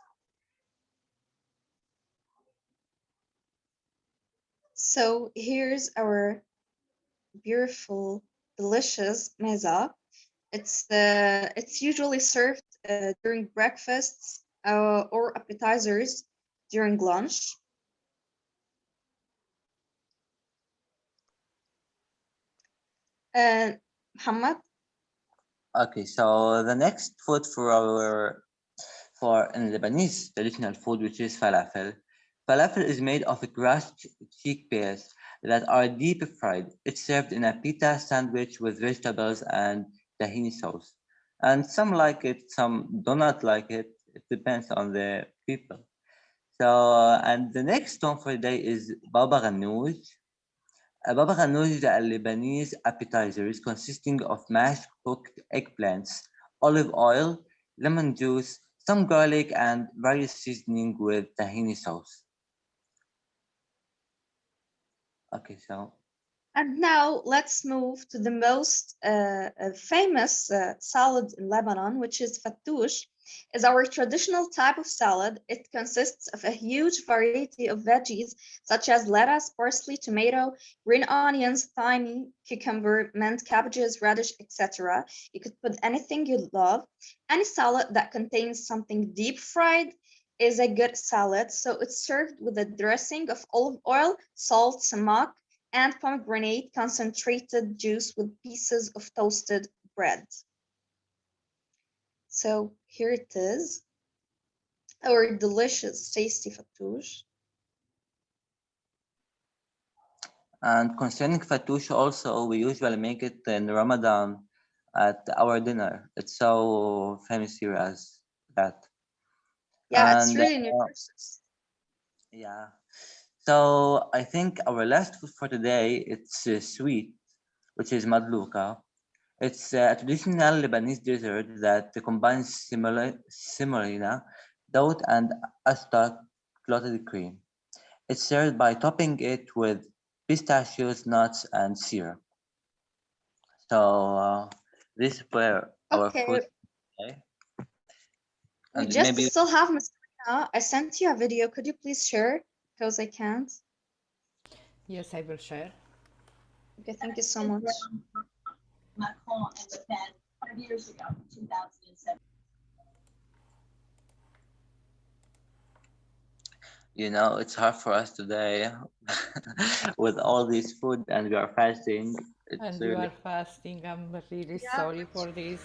So here's our beautiful, delicious meza. It's usually served during breakfasts or appetizers during lunch. Muhammad? Okay, so the next food for in Lebanese traditional food, which is falafel. Falafel is made of crushed chickpeas that are deep fried. It's served in a pita sandwich with vegetables and tahini sauce. And some like it, some do not like it. It depends on the people. So, and the next one for the day is baba ganoush. Baba ganoush is a Lebanese appetizers consisting of mashed cooked eggplants, olive oil, lemon juice, some garlic, and various seasoning with tahini sauce. Okay, so. And now let's move to the most famous salad in Lebanon, which is fattoush. Is our traditional type of salad. It consists of a huge variety of veggies such as lettuce, parsley, tomato, green onions, thyme, cucumber, mint, cabbages, radish, etc. You could put anything you love. Any salad that contains something deep fried is a good salad. So it's served with a dressing of olive oil, salt, samak, and pomegranate concentrated juice with pieces of toasted bread. So here it is, our delicious, tasty fattoush. And concerning fattoush also, we usually make it in Ramadan at our dinner. It's so famous here as that. Yeah, And, it's really nutritious. Yeah. So I think our last food for today, it's sweet, which is madlouka. It's a traditional Lebanese dessert that combines semolina, dough, and astar clotted cream. It's served by topping it with pistachios, nuts, and syrup. So this were our Okay, food today. we And just maybe still have Miss Karina. I sent you a video. Could you please share? Because I can't. Yes, I will share. Okay, thank you so much. Macron and Le Pen 5 years ago, 2007. you know it's hard for us today with all this food and we are fasting. It's And you really are fasting. I'm really Yeah. sorry for this.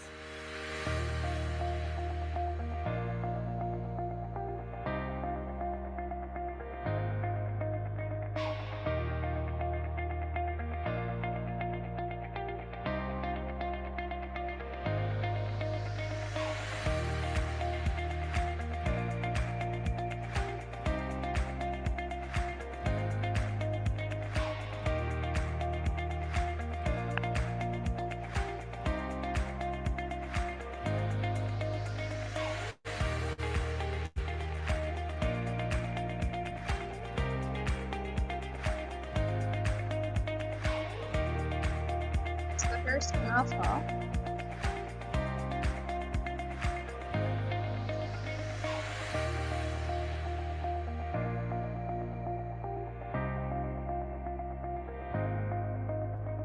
So here's Kunafa.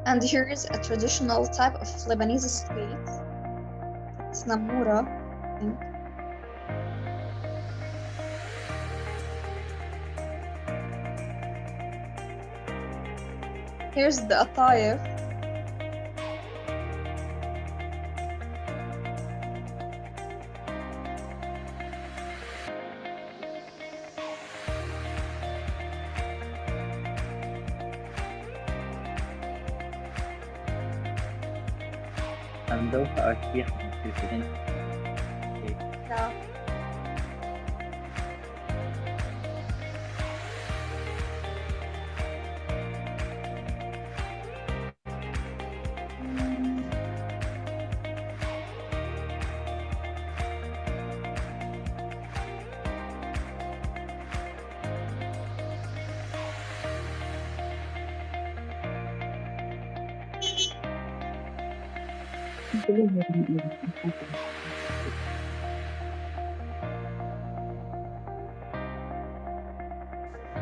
And here is a traditional type of Lebanese sweet. It's namura, I think. Here's the atayef. and those are key. Yeah.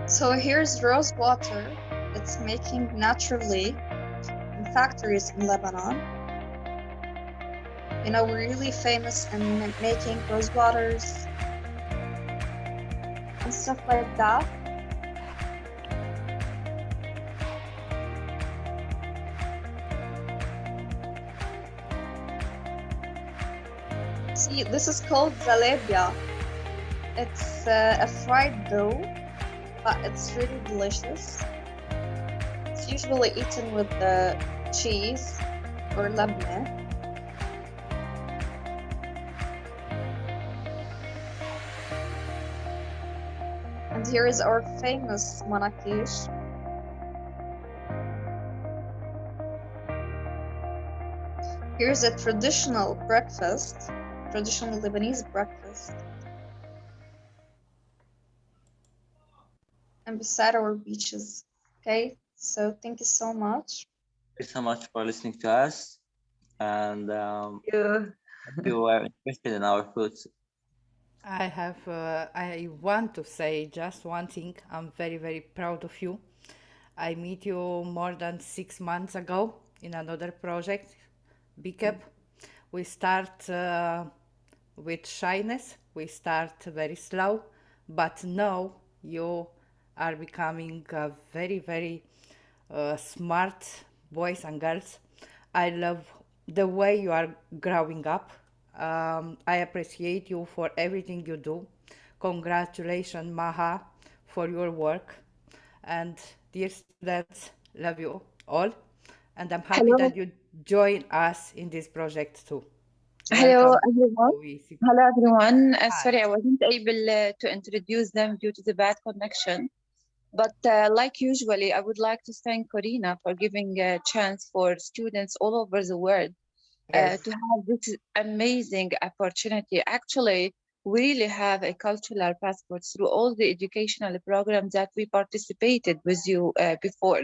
So here's rose water. It's making naturally in factories in Lebanon. You know, we're really famous in making rose waters and stuff like that. See, this is called zalebia. It's a fried dough, but it's really delicious. It's usually eaten with the cheese or labneh. And here is our famous manakish. Here's a traditional breakfast, traditional Lebanese breakfast. And beside our beaches. Okay, so thank you so much. Thank you so much for listening to us, and if you are interested in our foods. I want to say just one thing. I'm very, very proud of you. I met you more than 6 months ago in another project, Big Up. We start with shyness. We start very slow, but now you are becoming very, very smart boys and girls. I love the way you are growing up. I appreciate you for everything you do. Congratulations, Maha, for your work. And dear students, love you all. And I'm happy Hello. that you join us in this project too. Hello, Welcome everyone. to EC. Hello, everyone. Hi. Sorry, I wasn't able to introduce them due to the bad connection. But like usually, I would like to thank Corina for giving a chance for students all over the world Yes. to have this amazing opportunity. Actually, we really have a cultural passport through all the educational programs that we participated with you before.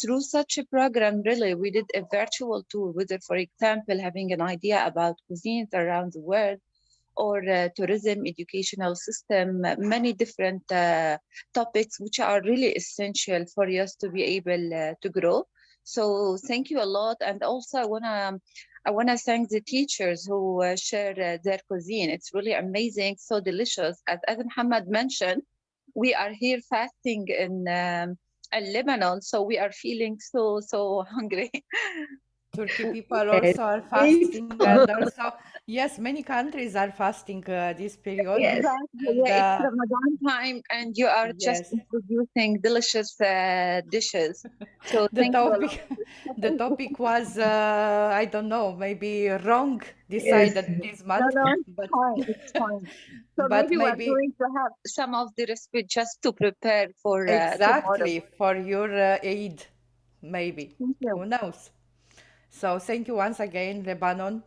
Through such a program, really, we did a virtual tour, whether, for example, having an idea about cuisines around the world, or tourism, educational system, many different topics which are really essential for us to be able to grow. So thank you a lot. And also I wanna thank the teachers who share their cuisine. It's really amazing, so delicious. As Muhammad mentioned, we are here fasting in Lebanon, so we are feeling so hungry. Turkey people also are fasting, and also, yes, many countries are fasting this period. Yes. And Yeah, it's Ramadan time, and you are just yes, introducing delicious dishes. So the thank you a lot. topic, the topic was I don't know, maybe wrong Yes. decided this No, month, no, it's but fine. It's fine. So but maybe we're maybe going to have some of the recipe just to prepare for tomorrow. exactly for your Eid, maybe. Thank you. Who knows? So thank you once again, Lebanon,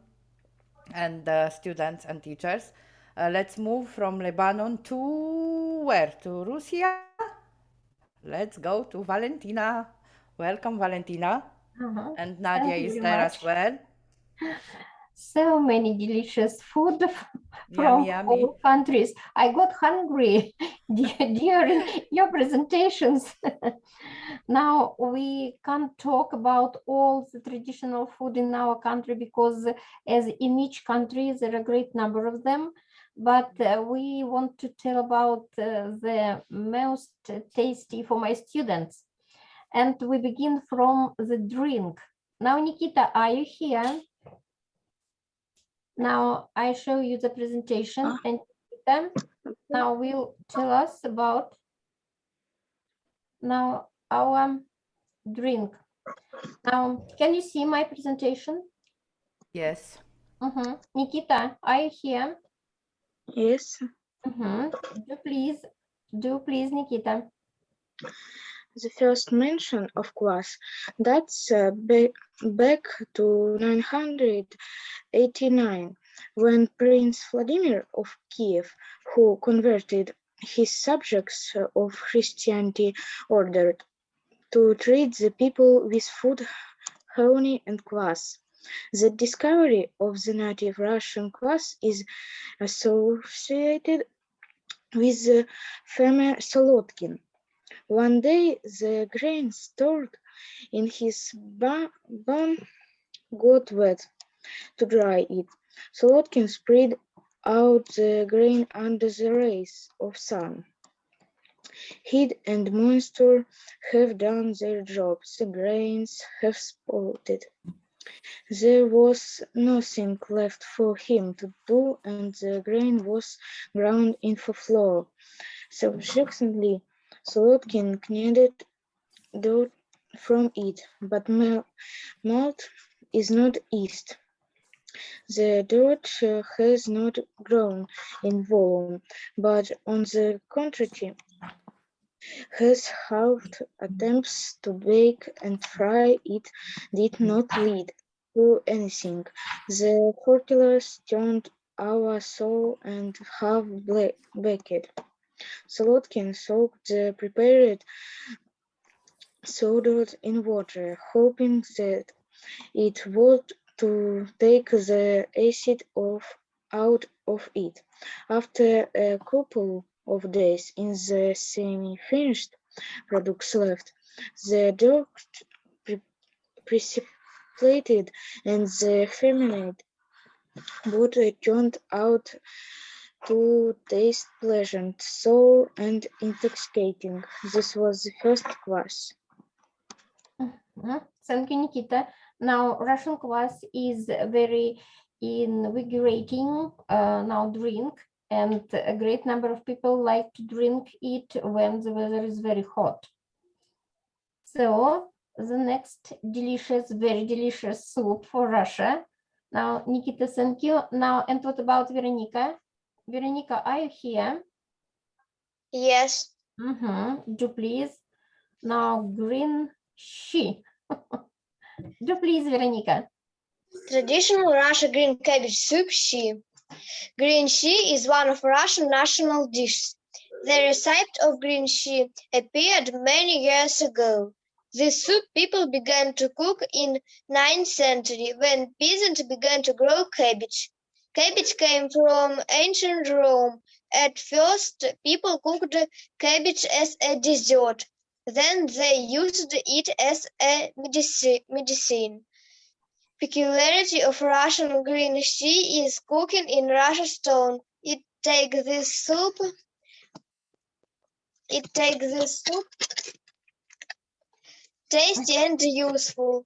and students and teachers. Let's move from Lebanon to where? To Russia? Let's go to Valentina. Welcome, Valentina. And Nadia Thank you is very there as much. well. So many delicious food Yummy, from yummy. all countries. I got hungry during your presentations. Now we can't talk about all the traditional food in our country because as in each country there are a great number of them. But we want to tell about the most tasty for my students. And we begin from the drink. Now, Nikita, are you here? Now I show you the presentation and Nikita now will tell us about now our drink. Now, can you see my presentation? Yes. Nikita, are you here? Yes. Do please, Nikita. The first mention of kvass dates back to 989, when Prince Vladimir of Kiev, who converted his subjects of Christianity, ordered to treat the people with food, honey, and kvass. The discovery of the native Russian kvass is associated with the famous Solodkin. One day, the grain stored in his barn got wet. To dry it, Solodkin spread out the grain under the rays of sun. Heat and moisture have done their job. The grains have sprouted. There was nothing left for him to do, and the grain was ground into flour. Subsequently, Solodkin kneaded dough from it, but malt is not yeast. The dough has not grown in volume, but on the contrary, has halved. Attempts to bake and fry it did not lead to anything. The fertilizers turned our soul and half baked. Solodkin soaked the prepared sawdust in water, hoping that it would to take the acid out of it. After a couple of days in the semi-finished products left, the dough precipitated and the fermented water turned out to taste pleasant, sour, and intoxicating. This was the first kvass. Thank you, Nikita. Now, Russian kvass is a very invigorating now drink, and a great number of people like to drink it when the weather is very hot. So the next delicious, very delicious soup for Russia. Now, Nikita, thank you. Now, and what about Veronica? Veronica, are you here? Yes. Do please. Now, green she. Do please, Veronica. Traditional Russian green cabbage soup shi. Green shi is one of Russian national dishes. The recipe of green shi appeared many years ago. This soup people began to cook in 9th century when peasants began to grow cabbage. Cabbage came from ancient Rome. At first, people cooked cabbage as a dessert. Then they used it as a medicine. Peculiarity of Russian green tea is cooking in Russia stone. It takes this soup tasty and useful.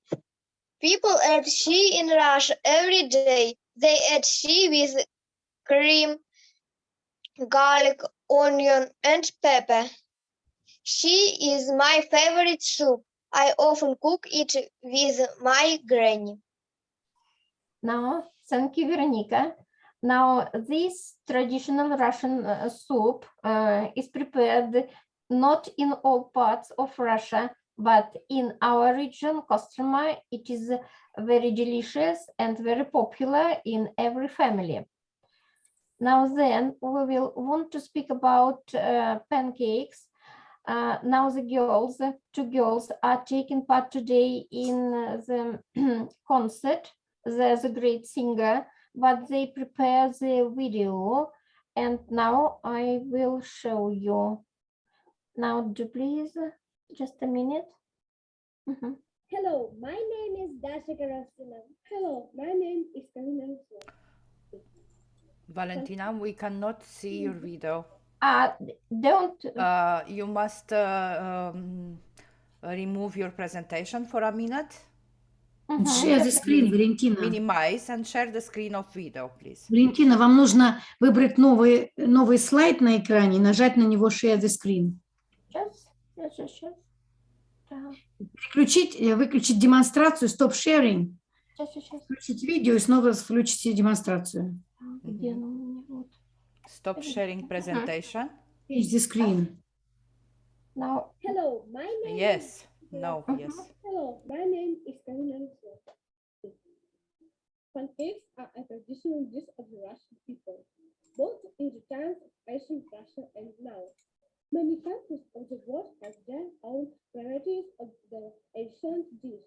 People add tea in Russia every day. They add tea with cream, garlic, onion, and pepper. Tea is my favorite soup. I often cook it with my granny. Now, thank you, Veronica. Now, this traditional Russian soup is prepared not in all parts of Russia, but in our region, Kostroma, it is very delicious and very popular in every family. Now then, we will want to speak about pancakes. Now the two girls are taking part today in the concert. There's a great singer, but they prepare the video, and now I will show you. Now, do please, just a minute. Hello, my name is Dasha Karasina. Hello, my name is Karina. Valentina, we cannot see your video. Don't. You must remove your presentation for a minute. Share the screen, Valentina. Minimize and share the screen of video, please. Валентина, вам нужно выбрать новый слайд на экране и нажать на него Share the screen. Выключить демонстрацию, Stop sharing. Включить видео и снова включите демонстрацию. Stop sharing presentation. Change the screen. Now, hello, my name Yes. No, yes. Hello, my name is Karina. Pancakes are a traditional dish of the Russian people, both in the times of ancient Russia and now. Many countries of the world have their own varieties of the ancient dish.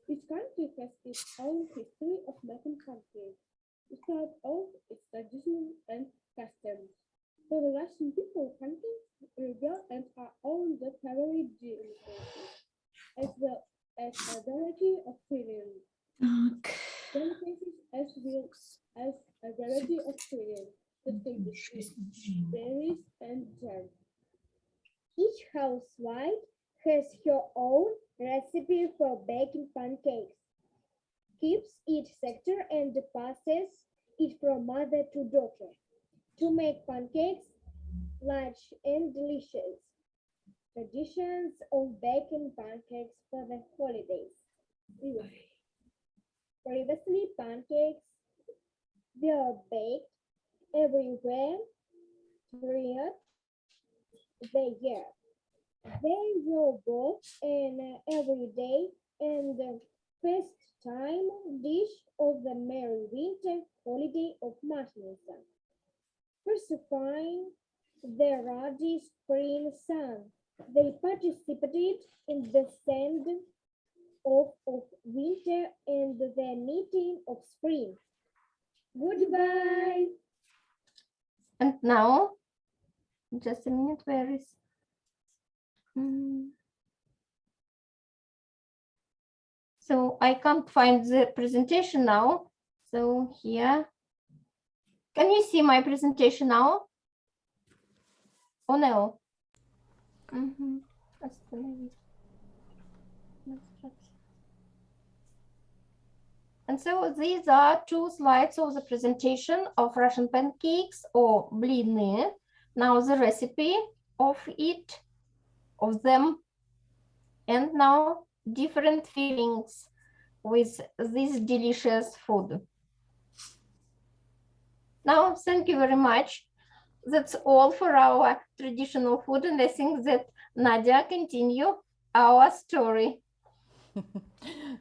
Each country has its own history of making pancakes, despite all its traditions and customs. For the Russian people, pancakes rebel and are on the favorite delicacies, as well as a variety of fillings. Delicacies as well as a variety of fillings that can be berries and jam. Each housewife has her own recipe for baking pancakes, keeps it secret and passes it from mother to daughter. To make pancakes large and delicious. Traditions of baking pancakes for the holidays. Previously, pancakes were baked everywhere throughout the year. They were both an everyday and first time dish of the merry winter holiday of Martinica. Pacifying the ruddy spring sun, they participated in the send off of winter and the knitting of spring. Goodbye. And now, just a minute, where is? So I can't find the presentation now. So here, can you see my presentation now? Oh no. And so these are two slides of the presentation of Russian pancakes or blины. Now the recipe of them, and now different fillings with this delicious food. Now, thank you very much. That's all for our traditional food, and I think that Nadia continue our story.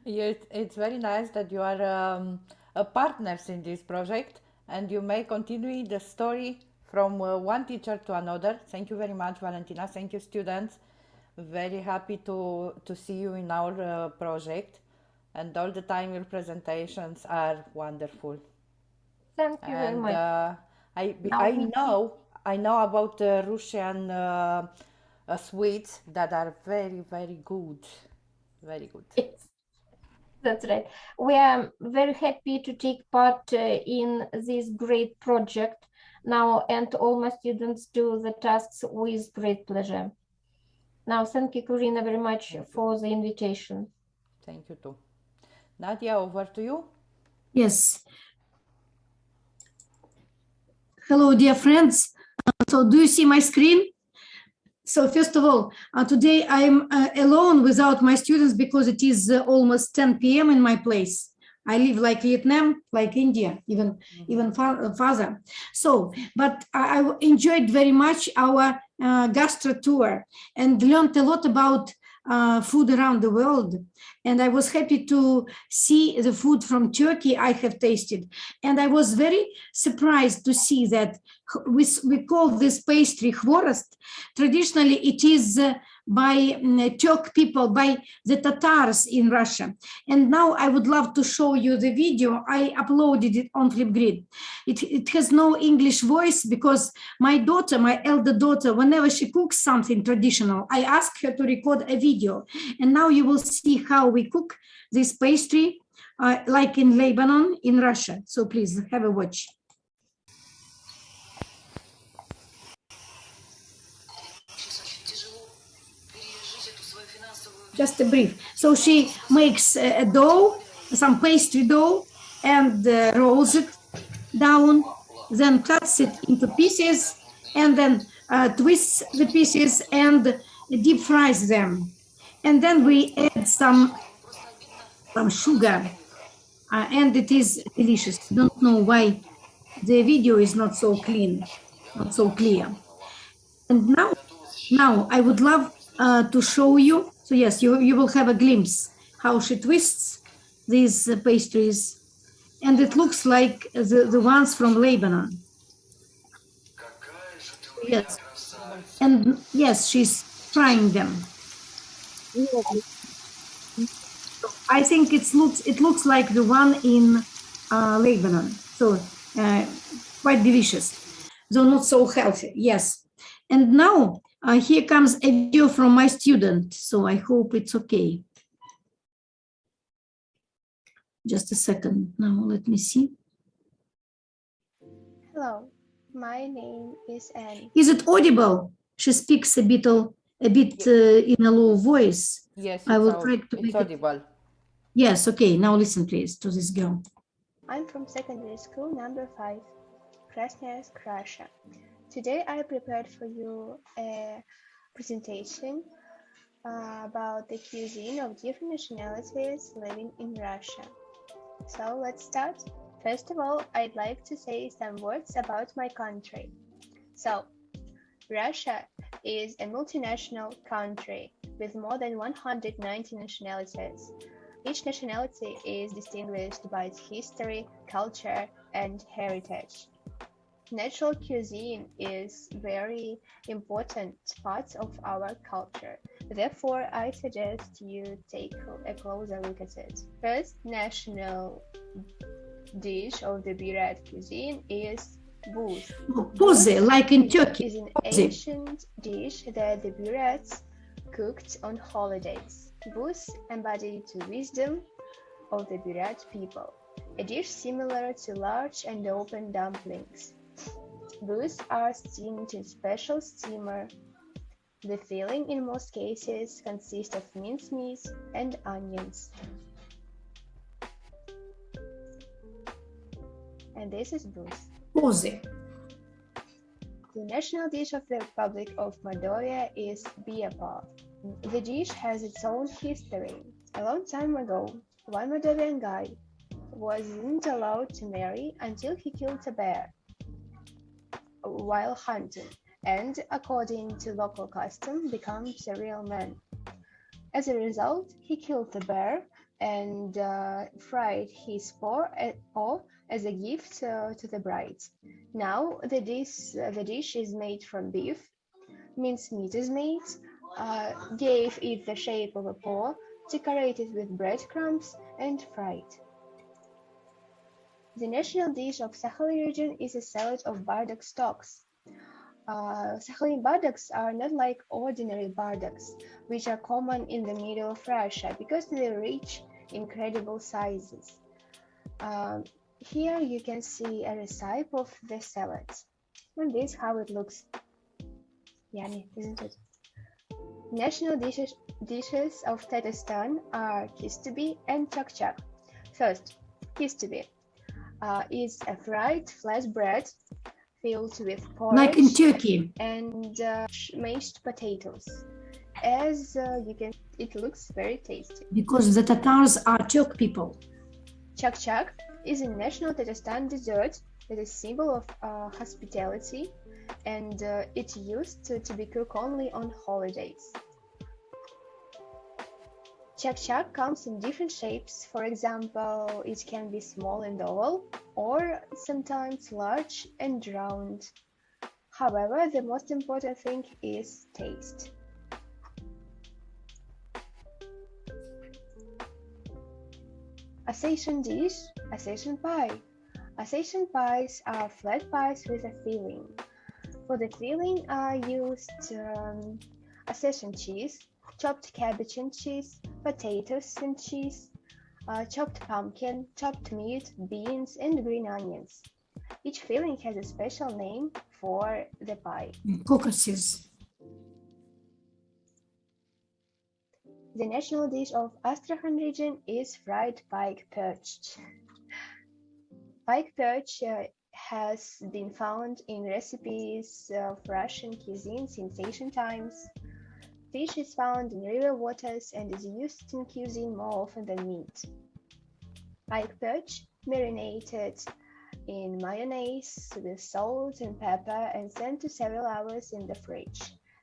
Yeah, it's very nice that you are partners in this project, and you may continue the story from one teacher to another. Thank you very much, Valentina. Thank you, students. very happy to see you in our project, and all the time your presentations are wonderful. Thank you very And much. I know about the Russian sweets that are very, very good. Very good. Yes, that's right. We are very happy to take part in this great project now, and all my students do the tasks with great pleasure. Now, thank you, Corina, very much for the invitation. Thank you too. Nadia, over to you. Yes. Hello, dear friends. So do you see my screen? So first of all, today I'm alone without my students because it is almost 10 p.m. in my place. I live like Vietnam, like India, even farther. So, but I enjoyed very much our gastro tour and learned a lot about food around the world. And I was happy to see the food from Turkey I have tasted. And I was very surprised to see that we call this pastry khvorost. Traditionally, it is by Turk people, by the Tatars in Russia. And now I would love to show you the video. I uploaded it on Flipgrid. It has no English voice because my daughter, my elder daughter, whenever she cooks something traditional, I ask her to record a video. And now you will see how we cook this pastry, like in Lebanon, in Russia. So please have a watch. Just a brief. So she makes a dough, some pastry dough, and rolls it down, then cuts it into pieces, and then twists the pieces and deep fries them. And then we add some sugar, and it is delicious. Don't know why the video is not so clean, not so clear. And now I would love to show you. So yes, you will have a glimpse how she twists these pastries, and it looks like the ones from Lebanon. Yes, and yes, she's frying them. I think it looks like the one in Lebanon. So quite delicious, though not so healthy. Yes. And now here comes a video from my student. So I hope it's okay. Just a second. Now let me see. Hello, my name is Anne. Is it audible? She speaks a bit in a low voice. Yes, I will try to it's make audible. it. Yes, okay. Now listen, please, to this girl. I'm from secondary school number 5, Krasnoyarsk, Russia. Today I prepared for you a presentation about the cuisine of different nationalities living in Russia. So let's start. First of all, I'd like to say some words about my country. So, Russia is a multinational country with more than 190 nationalities. Each nationality is distinguished by its history, culture, and heritage. Natural cuisine is very important part of our culture. Therefore, I suggest you take a closer look at it. First national dish of the Burat cuisine is buz. Buz, like in Turkey. Is an ancient dish that the Burats cooked on holidays. Buz embodied the wisdom of the Burat people, a dish similar to large and open dumplings. Buz are steamed in special steamer. The filling in most cases consists of mincemeat and onions. And this is buz. Buz. The national dish of the Republic of Moldova is biapal. The dish has its own history. A long time ago, one Moldovan guy wasn't allowed to marry until he killed a bear while hunting, and according to local custom, becomes a real man. As a result, he killed the bear and fried his paw as a gift to the bride. Now the dish is made from beef, mincemeat is made, Gave it the shape of a paw, decorated with breadcrumbs and fried. The national dish of Sakhalin region is a salad of burdock stalks. Sakhalin burdocks are not like ordinary burdocks, which are common in the middle of Russia because they reach incredible sizes. Here you can see a recipe of the salad. And this is how it looks. Yummy, isn't it? National dishes of Tatarstan are kistobi and chak-chak. First, kistobi is a fried flatbread filled with Like in porridge Turkey. and mashed potatoes. As you can, it looks very tasty. Because the Tatars are Turk people. Chak-chak is a national Tatarstan dessert that is symbol of hospitality, and it used to be cooked only on holidays. Chak-chak comes in different shapes. For example, it can be small and oval, or sometimes large and round. However, the most important thing is taste. Assassin dish, Assassin pie. Assassin pies are flat pies with a filling. For the filling I used Assassin cheese, chopped cabbage and cheese, potatoes and cheese, chopped pumpkin, chopped meat, beans, and green onions. Each filling has a special name for the pie. Caucasus. The national dish of Astrakhan region is fried pike perch. Pike perch has been found in recipes of Russian cuisine since ancient times. Fish is found in river waters and is used in cuisine more often than meat. Pike perch marinated in mayonnaise with salt and pepper and sent to several hours in the fridge.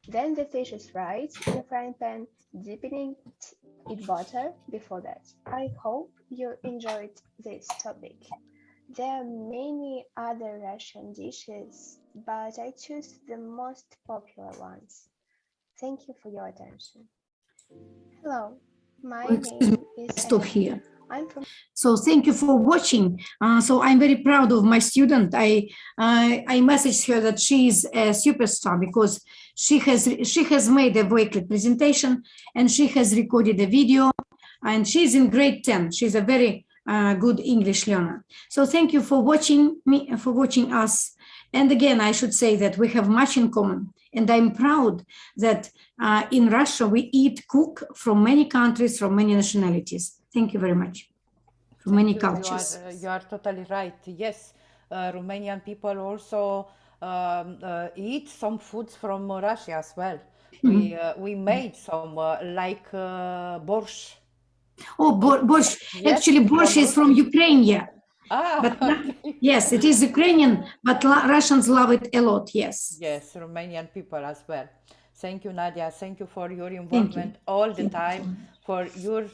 Then the fish is fried in a frying pan, dipping it in butter before that. I hope you enjoyed this topic. There are many other Russian dishes, but I choose the most popular ones. Thank you for your attention. Hello, my name is Stop here. I'm from. So thank you for watching. So I'm very proud of my student. I messaged her that she is a superstar because she has made a voicelet presentation and she has recorded a video, and she's in grade 10. She's a very good English learner. So thank you for watching us. And again, I should say that we have much in common. And I'm proud that in Russia, we cook from many countries, from many nationalities. Thank you very much. From many cultures. You are totally right. Yes, Romanian people also eat some foods from Russia as well. We made some like borscht. Oh, borscht. Yes, Actually, borscht is from Ukraine, yeah. But okay. yes, it is Ukrainian, but Russians love it a lot, yes. Yes, Romanian people as well. Thank you, Nadia. Thank you for your involvement all the time, for your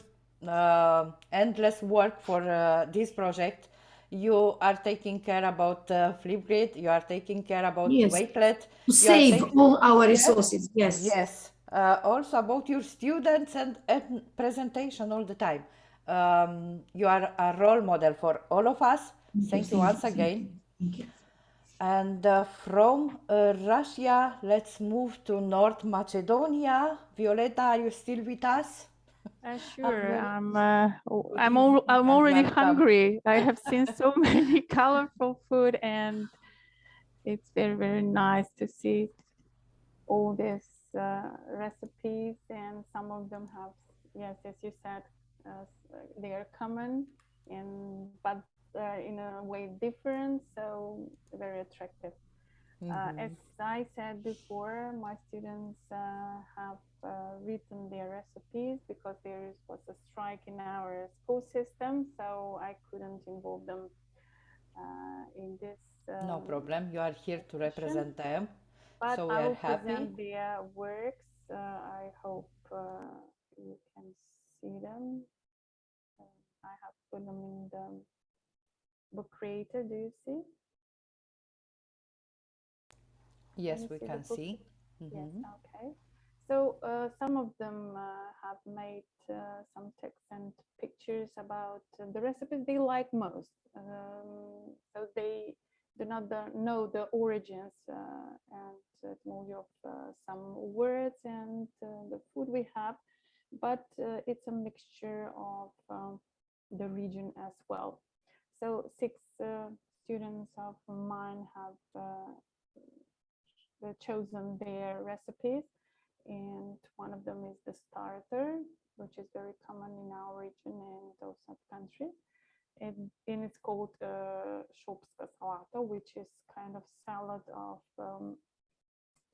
endless work for this project. You are taking care about Flipgrid, you are taking care about Wakelet. To save all our resources, yes. Yes, also about your students and presentation all the time. You are a role model for all of us. Thank you once again. Thank you. And from Russia, let's move to North Macedonia. Violeta, are you still with us? Sure. I'm already hungry. I have seen so many colorful food, and it's very, very nice to see all these recipes. And some of them have, yes, as you said, they are common, but in a way different, so very attractive. As I said before, my students have written their recipes because there was a strike in our school system, so I couldn't involve them in this. No problem, you are here to represent them, but so we I are will happy. present their works. I hope you can see them. I have put them in the book creator. Do you see? Yes, we can see. Yes, okay. So some of them have made some text and pictures about the recipes they like most. So they do not know the origins and etymology of some words and the food we have, but it's a mixture of the region as well. So six students of mine have chosen their recipes, and one of them is the starter, which is very common in our region and those countries. And it's called shopska salata, which is kind of salad of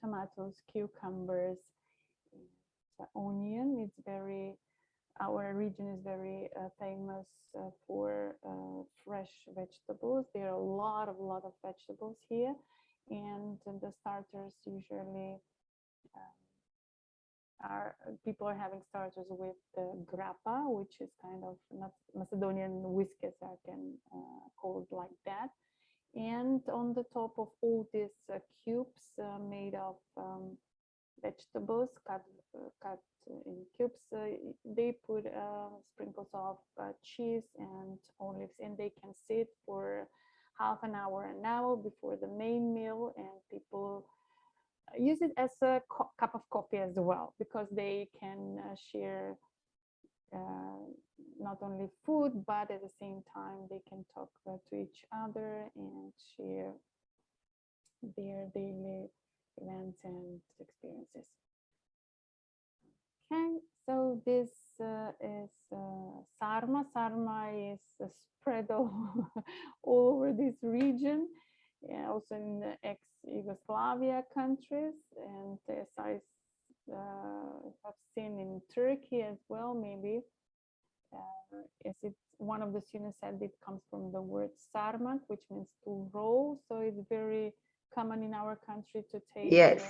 tomatoes, cucumbers, onion. It's very, our region is very famous for fresh vegetables. There are a lot of vegetables here, and the starters usually people are having starters with grappa, which is kind of not Macedonian whiskers, I can call it like that. And on the top of all these cubes made of vegetables cut in cubes, they put sprinkles of cheese and olives, and they can sit for half an hour before the main meal, and people use it as a cup of coffee as well, because they can share not only food, but at the same time they can talk to each other and share their daily events and experiences. Okay, so this is sarma. Sarma is spread all over this region, also in the ex-Yugoslavia countries, and as I have seen in Turkey as well, maybe. As it, one of the students said, it comes from the word sarmak, which means to roll. So it's very common in our country to take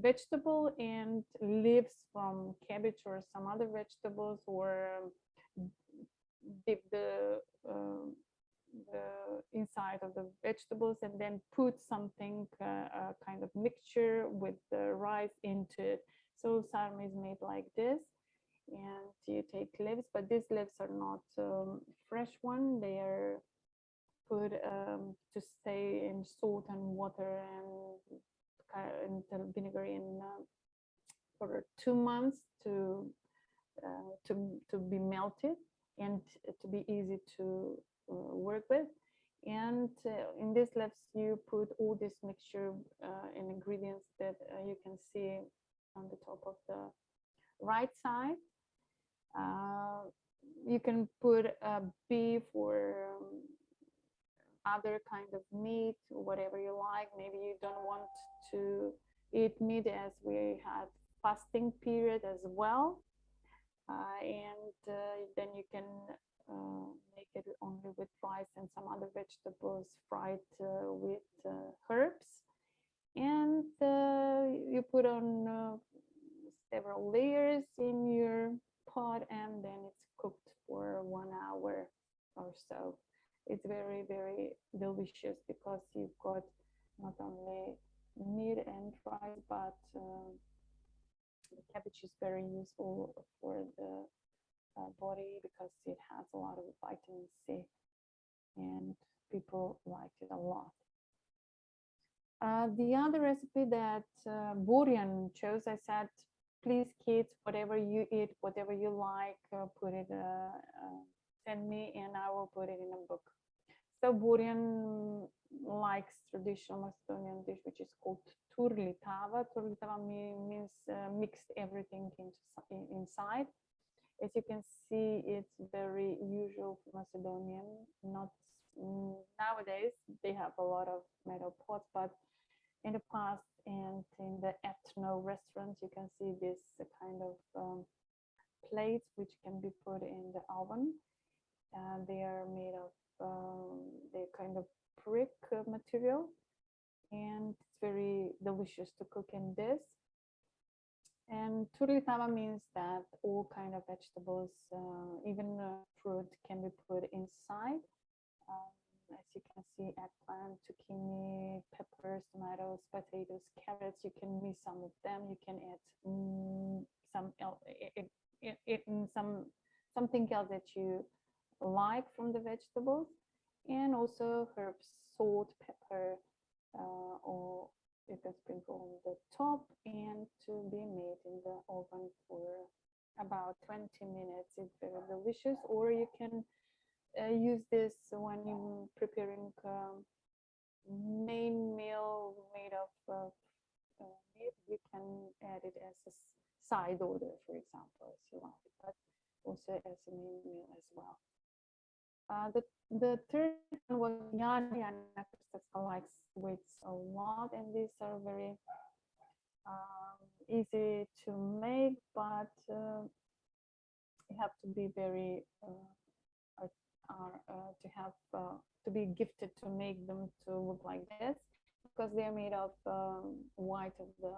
vegetable and leaves from cabbage or some other vegetables, or dip the inside of the vegetables and then put something kind of mixture with the rice into it. So sarma is made like this, and you take leaves, but these leaves are not fresh one. They are put to stay in salt and water and vinegar in for 2 months to be melted and to be easy to work with. And in these leaves you put all this mixture and ingredients that you can see on the top of the right side. You can put beef or other kind of meat, whatever you like. Maybe you don't want to eat meat, as we had fasting period as well. And then you can make it only with rice and some other vegetables fried with herbs. And you put on several layers in your pot, and then it's cooked for 1 hour or so. It's very, very delicious because you've got not only meat and rice, but the cabbage is very useful for the body because it has a lot of vitamin C, and people like it a lot. The other recipe that Burian chose, I said, please kids, whatever you eat, whatever you like, put it, send me and I will put it in a book. So Burian likes traditional Macedonian dish, which is called turlitava. Turlitava means mixed everything inside. As you can see, it's very usual for Macedonian. Not nowadays, they have a lot of metal pots, but in the past and in the ethno restaurants, you can see this kind of plates which can be put in the oven. They are made of they're kind of brick material, and it's very delicious to cook in this. And turlitava means that all kind of vegetables, even fruit, can be put inside. as you can see, eggplant, zucchini, peppers, tomatoes, potatoes, carrots. You can mix some of them. You can add something else that you like from the vegetables, and also herbs, salt, pepper, or you can sprinkle on the top, and to be made in the oven for about 20 minutes. It's very delicious. Or you can use this when you're preparing main meal made of meat. You can add it as a side order, for example, if you want, but also as a main meal as well. The third one was yana. Yana likes sweets a lot, and these are very easy to make, but you have to be very to be gifted to make them to look like this, because they are made of white of the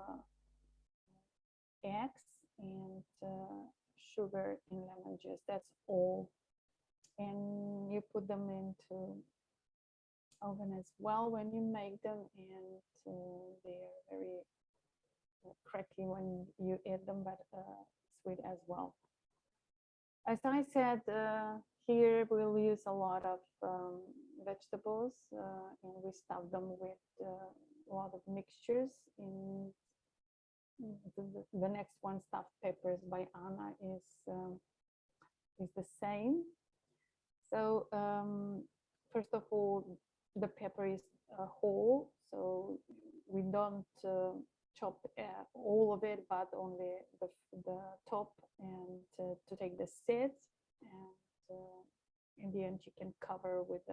eggs and sugar and lemon juice. That's all. And you put them into oven as well when you make them, and they are very cracky when you eat them, but sweet as well. As I said, here we'll use a lot of vegetables, and we stuff them with a lot of mixtures. In the next one, stuffed peppers by Anna, is the same. So first of all, the pepper is whole, so we don't chop all of it, but only the top, and to take the seeds, and in the end you can cover with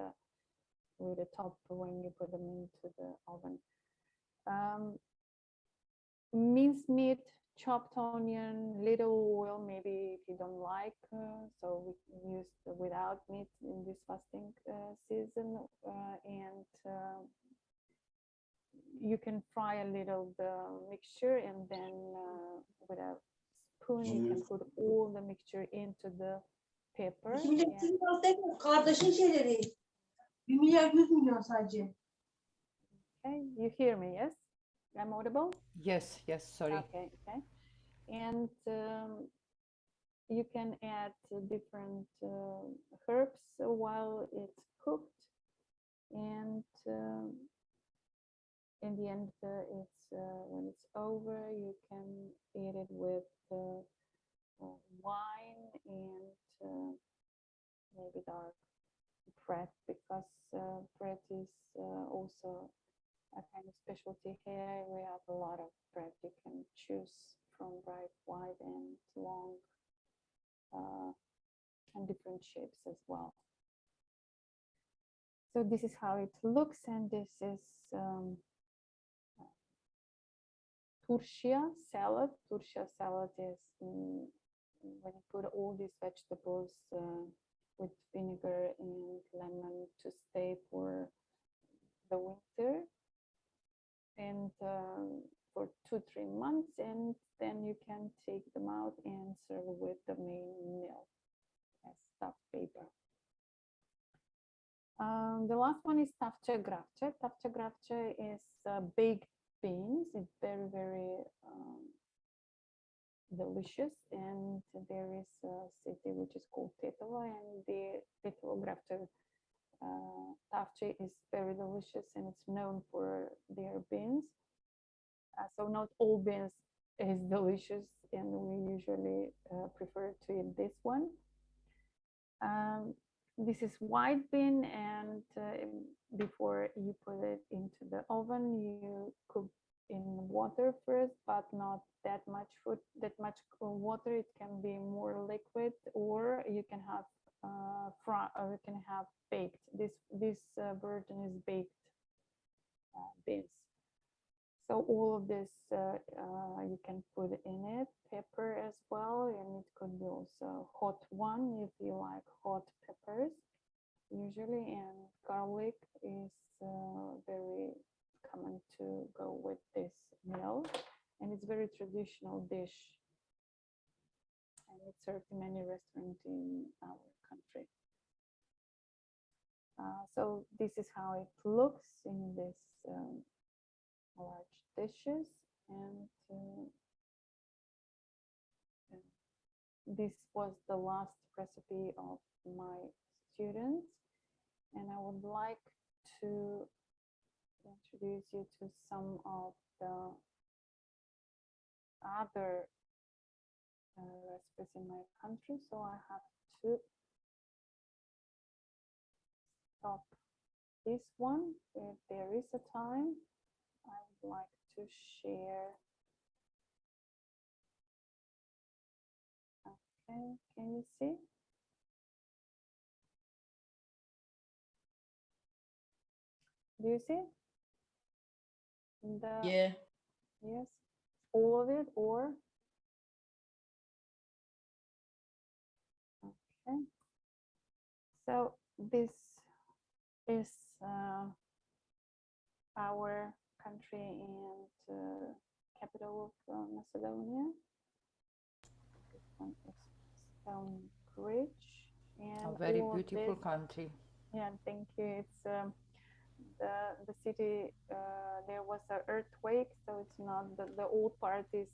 the top when you put them into the oven. Minced meat, chopped onion, little oil, maybe if you don't like, so we can use without meat in this fasting season, and you can fry a little the mixture, and then with a spoon you can put all the mixture into the pepper. Okay, you hear me? Yes, I'm audible? Yes, sorry. Okay. And you can add different herbs while it's cooked, and in the end, when it's over, you can eat it with wine and maybe dark bread, because bread is also a kind of specialty here. We have a lot of bread you can choose from, bright white and long, and different shapes as well. So this is how it looks, and this is turşia salad. Turşia salad is when you put all these vegetables with vinegar and lemon to stay for the winter, and for 2-3 months, and then you can take them out and serve with the main meal as stuffed paper. The last one is tavče gravče. Tavče gravče is baked beans. It's very, very delicious, and there is a city which is called Tetovo, and the Tetovo gravče tavče is very delicious, and it's known for their beans. So not all beans is delicious, and we usually prefer to eat this one. This is white bean, and before you put it into the oven, you cook in water first, but not that much water. It can be more liquid, or you can have you can have baked. This version is baked beans. So all of this you can put in it, pepper as well, and it could be also hot one if you like hot peppers usually, and garlic is very common to go with this meal, and it's very traditional dish, and it's served in many restaurants in our country. So this is how it looks in this large dishes, and this was the last recipe of my students, and I would like to introduce you to some of the other recipes in my country. So I have to stop this one. If there is a time, I would like to share. Okay, can you see? Do you see? Yeah. Yes, all of it, or? Okay. So this is our country and capital of Macedonia. This one is Stone Bridge, and A very all of beautiful this, country. yeah, thank you. It's the city. There was an earthquake, so it's not the old part is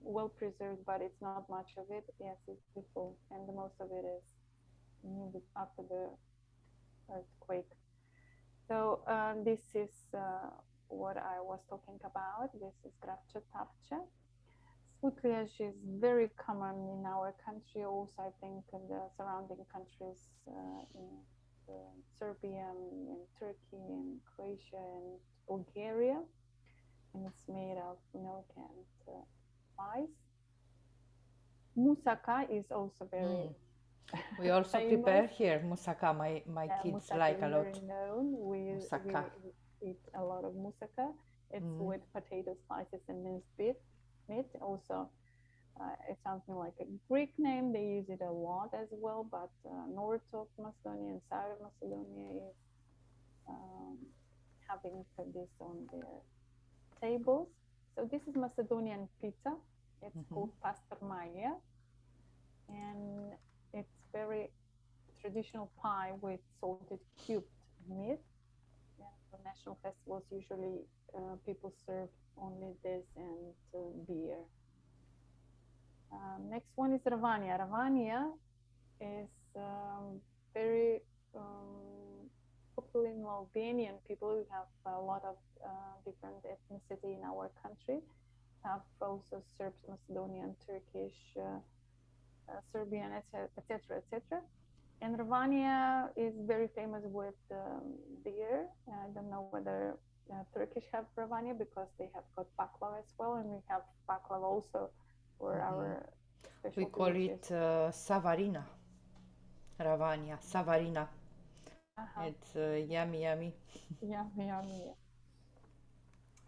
well preserved, but it's not much of it. Yes, it's beautiful, and the most of it is new after the earthquake. So this is what I was talking about. This is Grafče Tavče. Sutliaj is very common in our country. Also, I think in the surrounding countries in Serbia, and Turkey, and Croatia, and Bulgaria. And it's made of milk and spice. Moussaka is also very We also famous. prepare here moussaka. My kids Moussaka like is a lot. very known. We eat a lot of moussaka. It's with potato slices and minced meat. Also, it's something like a Greek name. They use it a lot as well, but north of Macedonia and south of Macedonia is having this on their tables. So this is Macedonian pizza. It's called pastormaia, and it's very traditional pie with salted cubed meat. And for national festivals, usually people serve only this and beer. Next one is Ravania. Ravania is very popular in Albanian people. We have a lot of different ethnicity in our country. Have also Serbs, Macedonian, Turkish, Serbian, etc., etc. And Ravania is very famous with beer. I don't know whether Turkish have Ravania because they have got baklava as well, and we have baklava also for our special. We call it savarina. Ravania, savarina. It's yummy, yummy. Yummy, yummy.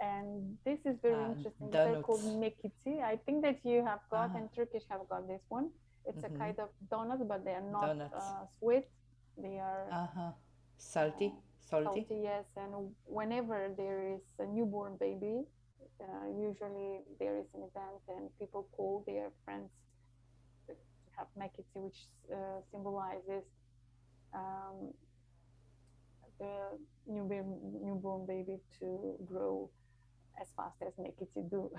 And this is very interesting. They're called mekici. I think that you have got, and Turkish have got this one. It's a kind of donuts, but they are not sweet. They are salty. Salty, yes. And whenever there is a newborn baby, usually there is an event, and people call their friends to have mekici, which symbolizes the newborn baby to grow as fast as mekici do.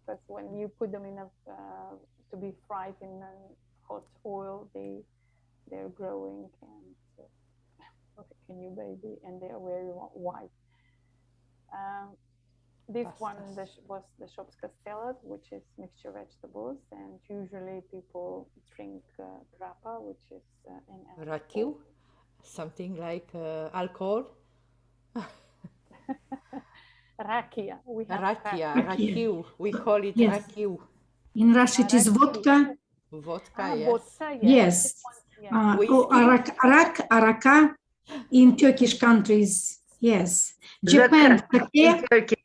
Because when you put them in to be fried in hot oil, they're growing and like a new baby, and they are very white. This one was the shopska salad, which is mixture vegetables, and usually people drink grappa, which is an rakiu, something like alcohol. Rakia. We have rakiu. We call it rakiu. In Russia, it is vodka. Vodka, yes. Vodka, yes. Araka in Turkish countries. Yes. Japan, sake.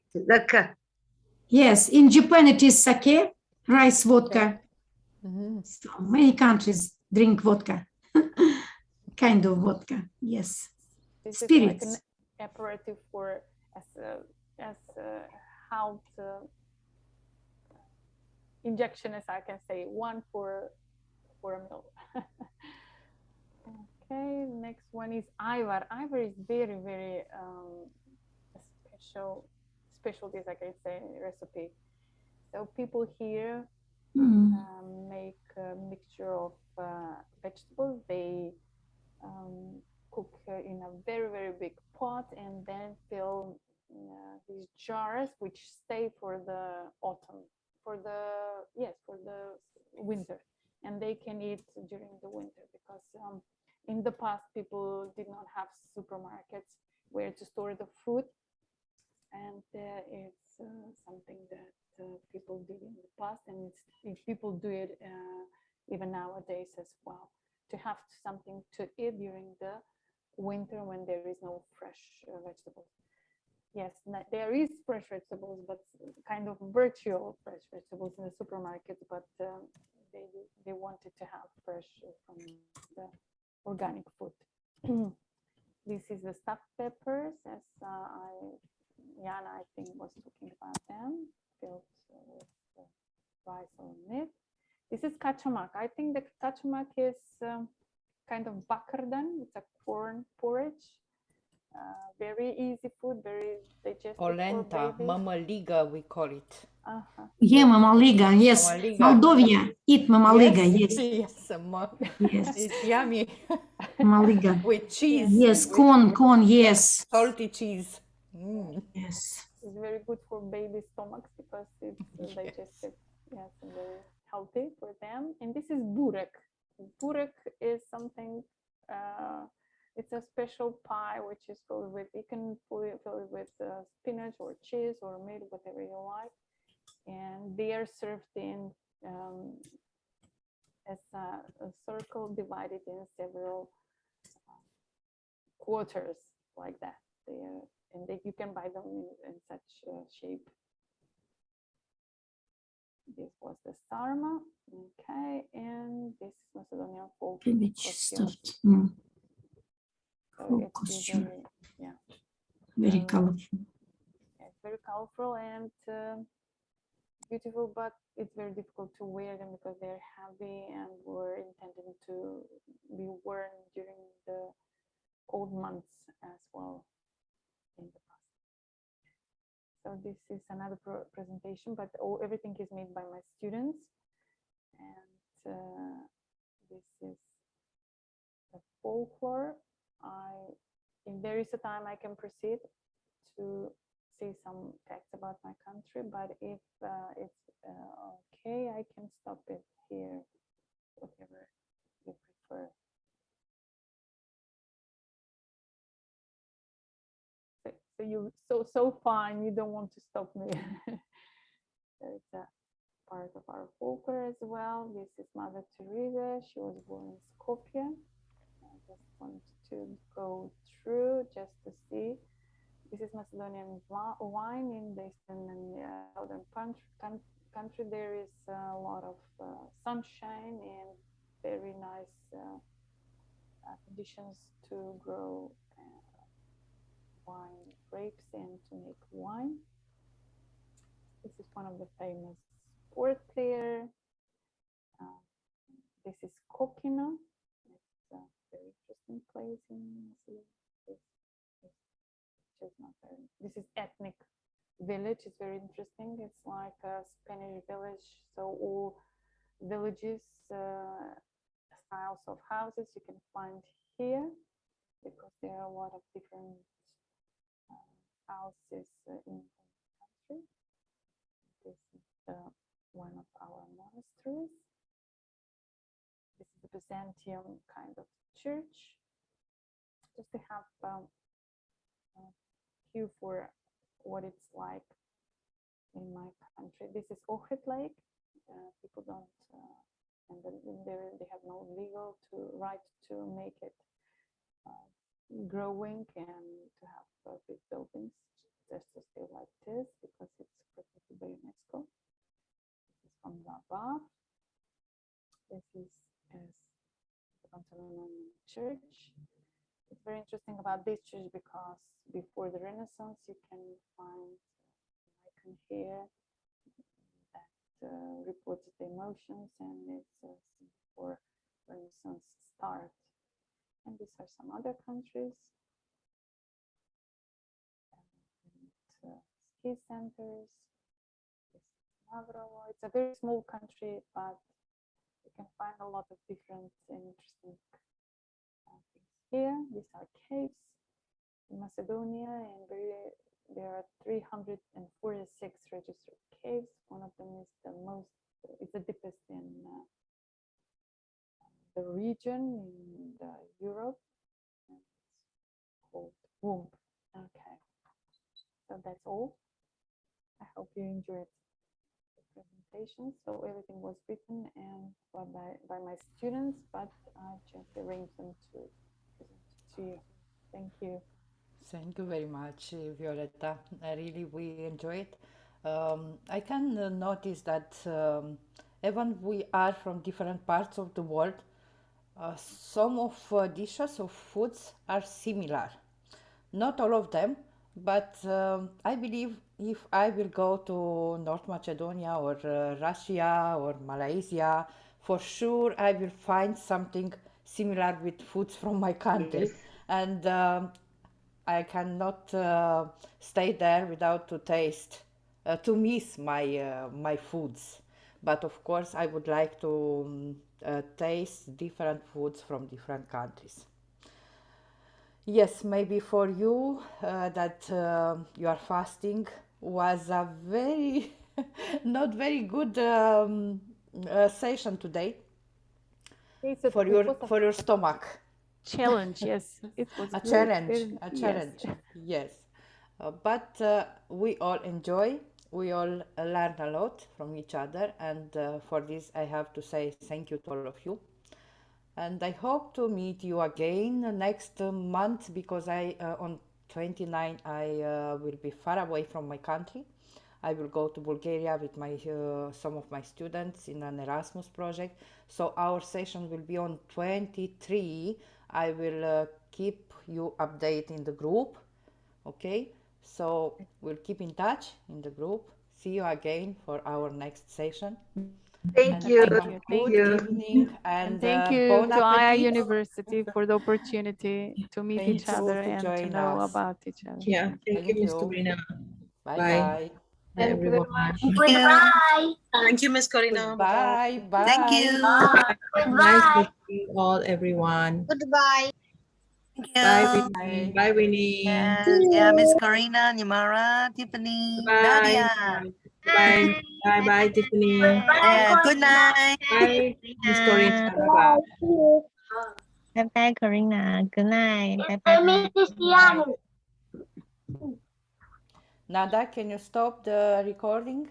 Yes, in Japan it is sake, rice vodka. So many countries drink vodka. Kind of vodka, yes. This spirits. is like an aperitif for as health injection, as I can say, one for a meal. Okay, next one is Ivar. Ivar is very, very specialty, I can say, recipe. So people here make a mixture of vegetables. They cook in a very, very big pot and then fill these jars which stay for the autumn, for the winter, and they can eat during the winter because in the past people did not have supermarkets where to store the food, and it's something that people did in the past, and people do it even nowadays as well, to have something to eat during the winter when there is no fresh vegetables. Yes, there is fresh vegetables, but kind of virtual fresh vegetables in the supermarket, but they wanted to have fresh from the organic food. This is the stuffed peppers, as Jana, I think, was talking about them, filled with rice or meat. This is kaçamak. I think the kaçamak is kind of bakardan. It's a corn porridge. Very easy food, very digestive Polenta, for babies. mamaliga, we call it. Yeah, mamaliga, yes. Mamaliga. Moldovia, eat mamaliga, yes. Yes, Yes. it's yummy. Mamaliga. With cheese. Yes, corn, yes. Salty cheese. Mm. Yes. It's very good for baby stomachs because it's digestive, yes, and very healthy for them. And this is burek. Burek is something, it's a special pie which is filled with, you can fill it with spinach or cheese or meat, whatever you like. And they are served in as a circle divided in several quarters like that. You can buy them in such shape. This was the sarma, okay, and this is Macedonian folk costume. Stuffed. So it's usually, yeah, Very colorful. it's very colorful and beautiful, but it's very difficult to wear them because they're heavy and were intended to be worn during the cold months as well in the past. So this is another presentation, but everything is made by my students, and this is the folklore. If there is a time, I can proceed to say some facts about my country, but if it's okay, I can stop it here, whatever you prefer. So you so fine, you don't want to stop me. It's a part of our folklore as well. This is Mother Teresa. She was born in Skopje. I just want to go through just to see. This is Macedonian wine in the eastern and southern country. There is a lot of sunshine and very nice conditions to grow wine grapes and to make wine. This is one of the famous sport player. This is Kokina. It's a very interesting place in this is ethnic village. It's very interesting. It's like a Spanish village. So all villages, styles of houses you can find here because there are a lot of different houses in the country. This is one of our monasteries. This is a Byzantium kind of church. Just to have a cue for what it's like in my country. This is Ohrid Lake. People don't, and then they have no legal right to make it growing and to have big buildings just to stay like this because it's protected by UNESCO. This is from Rabat. This is the Pantalonian Church. It's very interesting about this church because before the Renaissance, you can find an icon here that reports the emotions, and it's before Renaissance start. And these are some other countries. And, ski centers. It's a very small country, but you can find a lot of different and interesting things here. These are caves in Macedonia, and there are 346 registered caves. One of them is it's the deepest in the region in Europe. It's called Womb. Okay, so that's all. I hope you enjoyed the presentation. So everything was written and by my students, but I just arranged them to present it to you. Thank you. Thank you very much, Violetta. We enjoy it. I can notice that even we are from different parts of the world, some of dishes of foods are similar. Not all of them, but I believe if I will go to North Macedonia or Russia or Malaysia, for sure I will find something similar with foods from my country. Yes. And I cannot stay there without to miss my foods. But of course, I would like to taste different foods from different countries. Yes, maybe for you that you are fasting was a very not very good session today for your stomach. Challenge, yes, it was a good. challenge, Yes. yes. But we all enjoy, we all learn a lot from each other, and for this I have to say thank you to all of you. And I hope to meet you again next month, because on 29 I will be far away from my country. I will go to Bulgaria with some of my students in an Erasmus project. So our session will be on 23. I will keep you updated in the group. Okay, so we'll keep in touch in the group. See you again for our next session. Thank you. Good evening and thank you bon to appetit. IIU University for the opportunity to meet Thank each other you to and to join know us. about each other. Yeah, thank you, Ms. Corina. Bye Bye. bye. Bye, everyone. Goodbye. Thank you, Ms. Corina. Bye bye. Thank you. Nice meeting you all, everyone. Goodbye. Thank you. Bye, Winnie. Bye, Winnie. Yeah, Miss Corina, Nimara, Tiffany, Bye. Nadia. Bye. Bye. Bye, Tiffany. Yeah, good night. Bye, Miss Corina. Bye. Bye bye, Corina. Good night. Bye I bye. miss Cristiano. Nada, can you stop the recording?